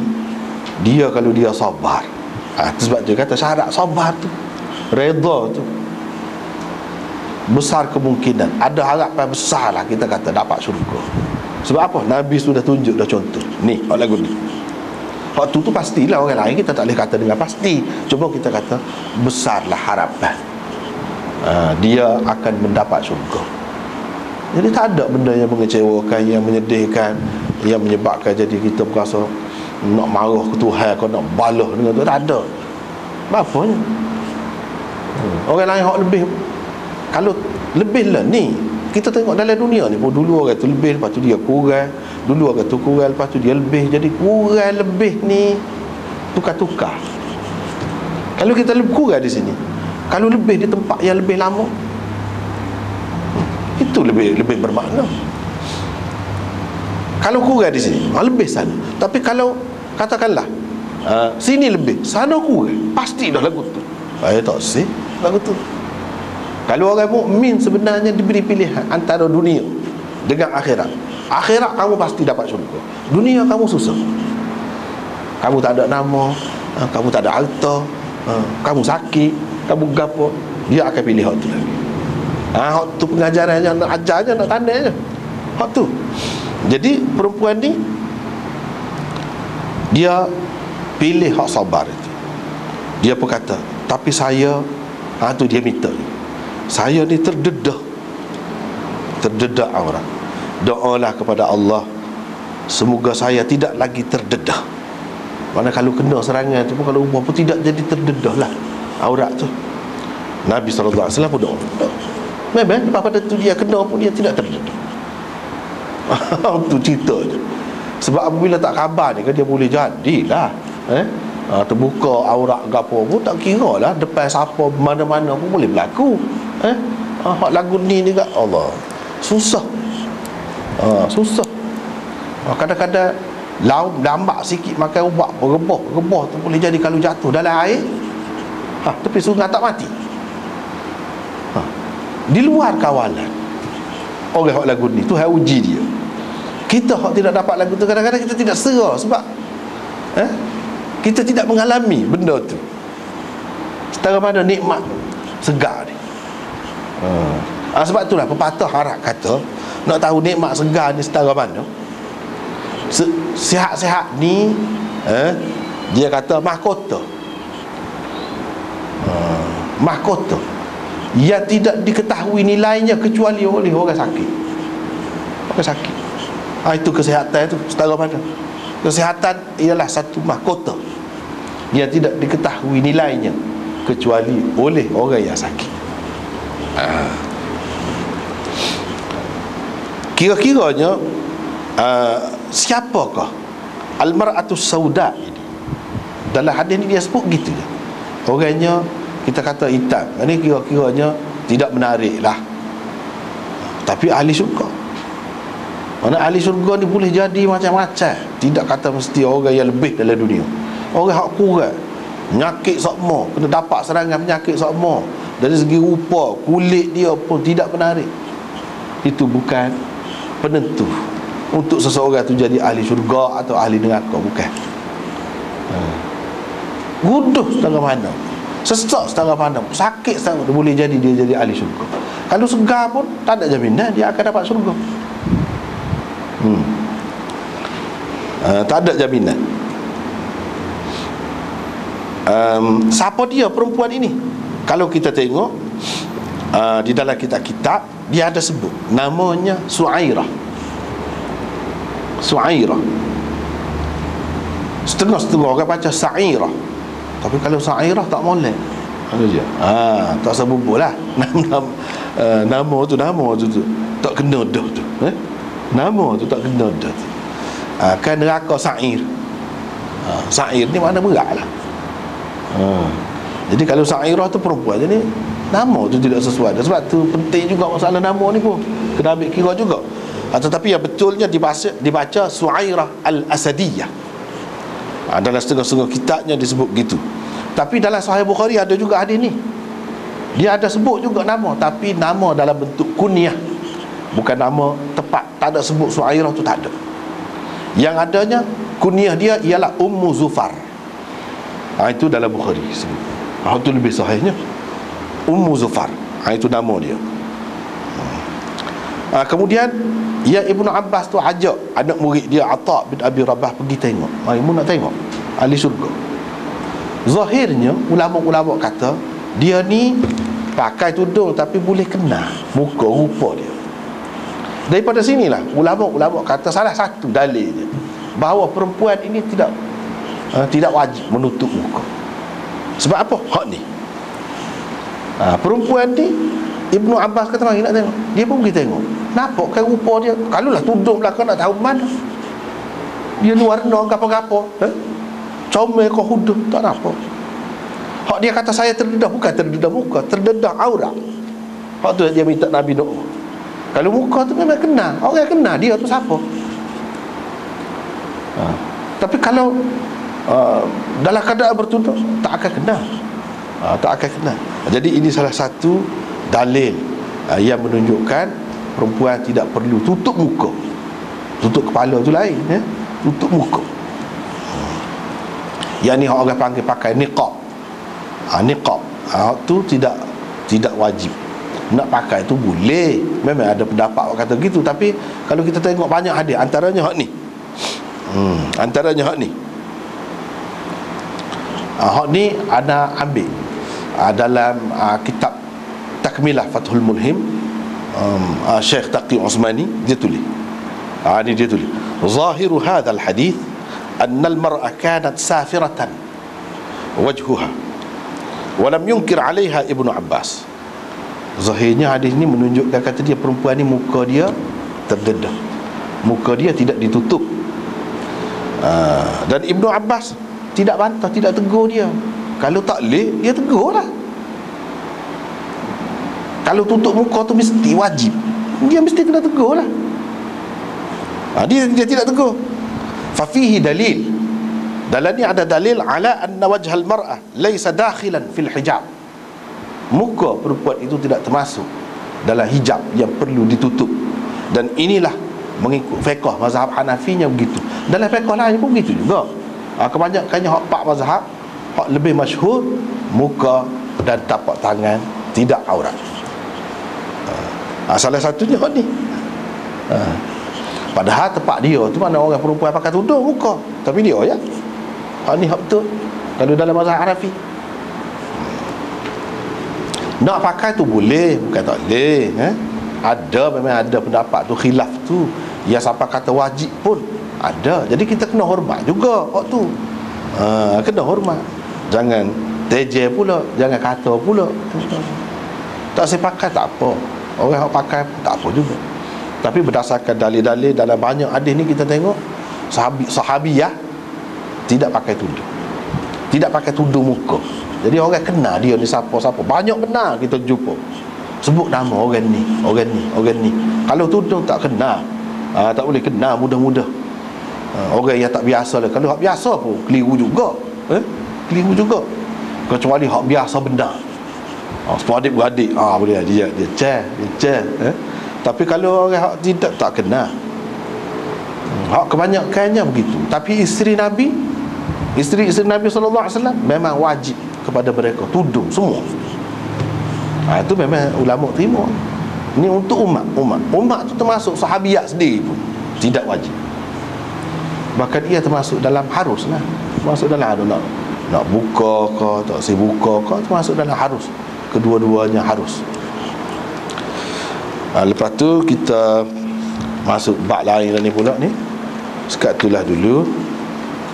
A: dia kalau dia sabar. Sebab dia kata syarat sabar tu, redha tu, besar kemungkinan, ada harapan besar lah kita kata dapat syurga. Sebab apa? Nabi sudah tunjuk dah contoh. Ni lagu ni. Hak tu pastilah, orang lain kita tak boleh kata dengan pasti. Cuma kita kata besarlah harapan, dia akan mendapat syurga. Jadi tak ada benda yang mengecewakan, yang menyedihkan, yang menyebabkan jadi kita berasa nak marah ke Tuhan, kau nak balah dengan tu. Tak ada. Bapanya orang lain hak lebih. Kalau lebih lah ni, kita tengok dalam dunia ni pun, dulu orang tu lebih, lepas tu dia kurang. Dulu orang tu kurang, lepas tu dia lebih. Jadi kurang lebih ni tukar-tukar. Kalau kita lebih kurang di sini, kalau lebih di tempat yang lebih lama, itu lebih bermakna. Kalau kurang di sini, lebih sana. Tapi kalau katakanlah sini lebih, sana kurang, pasti dah lagu tu. Tak sih lagu tu. Kalau orang mukmin sebenarnya diberi pilihan antara dunia dengan akhirat. Akhirat kamu pasti dapat syurga. Dunia kamu susah. Kamu tak ada nama, kamu tak ada harta, kamu sakit, kamu gapo, dia akan pilih hak tu lagi. Hak tu pengajarannya, nak ajarnya, nak tandanya. Hak tu. Jadi perempuan ni dia pilih hak sabar itu. Dia pun kata, tapi saya, tu dia minta, saya ni terdedah aurat. Doalah kepada Allah, semoga saya tidak lagi terdedah. Mana kalau kena serangan tu pun, kalau umur pun tidak jadi terdedah lah aurat tu. Nabi SAW pun doa. Memang lepas pada tu dia kena pun dia tidak terdedah. Itu cerita je. Sebab apabila tak khabar ni kan, dia boleh jadilah terbuka aurat gapo pun tak kira lah, depan siapa, mana-mana pun boleh berlaku. Hak lagu ni kat Allah susah. Susah. Kadang-kadang lambat sikit makan ubat, rebah tu boleh jadi kalau jatuh dalam air, tepi sungai tak mati. Di luar kawalan orang hak lagu ni, Tuhan uji dia. Kita hak tidak dapat lagu tu, kadang-kadang kita tidak serah. Sebab kita tidak mengalami benda tu. Setara mana nikmat segar ni. Sebab itulah pepatah Arab kata, nak tahu nikmat segar ni setara mana, sihat-sihat ni dia kata mahkota. Mahkota yang tidak diketahui nilainya kecuali oleh orang sakit. Orang sakit. Itu kesihatan tu setara mana. Kesihatan ialah satu mahkota yang tidak diketahui nilainya kecuali oleh orang yang sakit. Kira-kiranya siapakah al-mar'atus sauda ini? Dalam hadis ni dia sebut gitu je. Orangnya kita kata hitam, ini kira-kiranya tidak menarik lah, tapi ahli syurga. Mana ahli syurga ni boleh jadi macam-macam. Tidak kata mesti orang yang lebih dalam dunia. Orang hak kurang, penyakit sokmo, kena dapat serangan penyakit sokmo, dari segi rupa, kulit dia pun tidak menarik. Itu bukan penentu untuk seseorang tu jadi ahli syurga atau ahli neraka, bukan. Guduh setengah mana, sesak setengah mana, sakit setengah, boleh jadi dia jadi ahli syurga. Kalau segar pun tak ada jaminan dia akan dapat syurga. Tak ada jaminan. Siapa dia perempuan ini? Kalau kita tengok di dalam kitab-kitab, dia ada sebut namanya Su'airah. Su'airah. Setengah-setengah orang baca Sa'irah, tapi kalau Sa'irah tak molek. Ada je. Tak sebubul lah. Nama tu tak kena dah tu. Nama tu tak kena dah tu. Kan neraka Sa'ir. Sa'ir ni mana berat lah. Jadi kalau Sa'irah tu perempuan, jadi nama tu tidak sesuai. Sebab tu penting juga masalah nama ni pun kena ambil kira juga. Tetapi yang betulnya dibaca Su'airah al-Asadiyah. Dalam setengah-setengah kitabnya disebut gitu. Tapi dalam Sahih Bukhari ada juga hadis ni. Dia ada sebut juga nama, tapi nama dalam bentuk kunyah, bukan nama tepat. Tak ada sebut Su'airah tu, tak ada. Yang adanya kunyah dia ialah Ummu Zufar. Itu dalam Bukhari sebut. Itu lebih sahihnya Ummu Zufar. Itu nama dia. Kemudian ya Ibnu Abbas tu ajak anak murid dia Atha bin Abi Rabah pergi tengok. Mari mu nak tengok ahli syurga. Zahirnya ulama-ulama kata dia ni pakai tudung tapi boleh kenal muka rupa dia. Daripada sinilah ulama-ulama kata salah satu dalilnya bahawa perempuan ini tidak wajib menutup muka. Sebab apa? Hak ni. Perempuan ni Ibnu Abbas kata mari nak tengok. Dia pun pergi tengok. Nampak kan rupa dia. Kalau lah tudung belakang nak tahu mana. Dia ni warna apa-apa. Comel ke hudud, tak nampak. Hak dia kata saya terdedah, bukan terdedah muka, terdedah aurat. Hak tu dia minta Nabi doa. Kalau muka tu memang kenal, orang kenal dia tu siapa. Tapi kalau dalam keadaan bertudung, tak akan kenal. Tak akan kenal. Jadi ini salah satu dalil yang menunjukkan perempuan tidak perlu tutup muka. Tutup kepala tu lain, tutup muka. Yang ni orang panggil pakai niqab. Niqab tu tidak wajib. Nak pakai tu boleh. Memang ada pendapat orang kata gitu. Tapi kalau kita tengok banyak hadis, antaranya hak ni. Antaranya hak ni. Hak ni ada ambil dalam kitab Takmilah Fathul Mulhim, Syekh Taqi Osmani, dia tulis. Ni dia tulis. Zahiru hadzal hadis anna al-mar'a kanat safiratan wajhuha wa lam yunkir 'alayha Ibnu Abbas. Zahirnya hadis ni menunjukkan kata dia perempuan ni muka dia terdedah, muka dia tidak ditutup. Dan Ibnu Abbas tidak bantah, tidak tegur dia. Kalau tak leh, dia tegur lah. Kalau tutup muka tu mesti wajib, dia mesti kena tegur lah. Dia tidak tegur. Fafihi dalil, dalam ni ada dalil ala anna wajhal mar'ah laysa dakhilan fil hijab. Muka perempuan itu tidak termasuk dalam hijab yang perlu ditutup. Dan inilah mengikut fiqh mazhab Hanafinya begitu. Dalam fiqh lain pun begitu juga. Kebanyakannya hak 4 mazhab, hak lebih masyhur, muka dan tapak tangan tidak aurat. Salah satunya hak ni. Padahal tempat dia tu mana orang perempuan pakai tudung muka, tapi dia ya. Ni hak betul. Kalau dalam mazhab Hanafi, nak pakai tu boleh, bukan tak boleh. Ada, memang ada pendapat tu, khilaf tu. Yang siapa kata wajib pun ada. Jadi kita kena hormat juga hak tu. Kena hormat. Jangan teje pula, jangan kata pula tak saya pakai tak apa. Orang yang pakai tak apa juga. Tapi berdasarkan dalil-dalil dalam banyak hadis ni kita tengok sahabiyah tidak pakai tudung. Tidak pakai tudung muka. Jadi orang kenal dia ni siapa-siapa. Banyak kenal kita jumpa. Sebut nama orang ni, orang ni, orang ni. Kalau tudung tak kenal, tak boleh kenal mudah-mudah. Orang yang tak biasa lah. Kalau hak biasa pun keliru juga. Keliru juga. Kecuali hak biasa benar. Sepadik beradik, boleh dia cer. Tapi kalau orang hak tidak tak kenal, hak kebanyakannya begitu. Tapi isteri Nabi SAW memang wajib kepada mereka tudung semua. Itu memang ulama terima. Ini untuk umat tu termasuk sahabiat sendiri pun tidak wajib. Bahkan ia termasuk dalam harus lah. Termasuk dalam harus nak buka ke tak si buka ke, termasuk dalam harus. Kedua-duanya harus. Lepas tu kita masuk bab lain ni pula ni. Sekat itulah dulu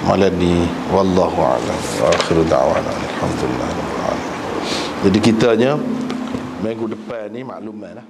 A: malam ni, wallahu a'lam. Akhiru da'wana alhamdulillah. Jadi kitanya minggu depan ni maklumat lah.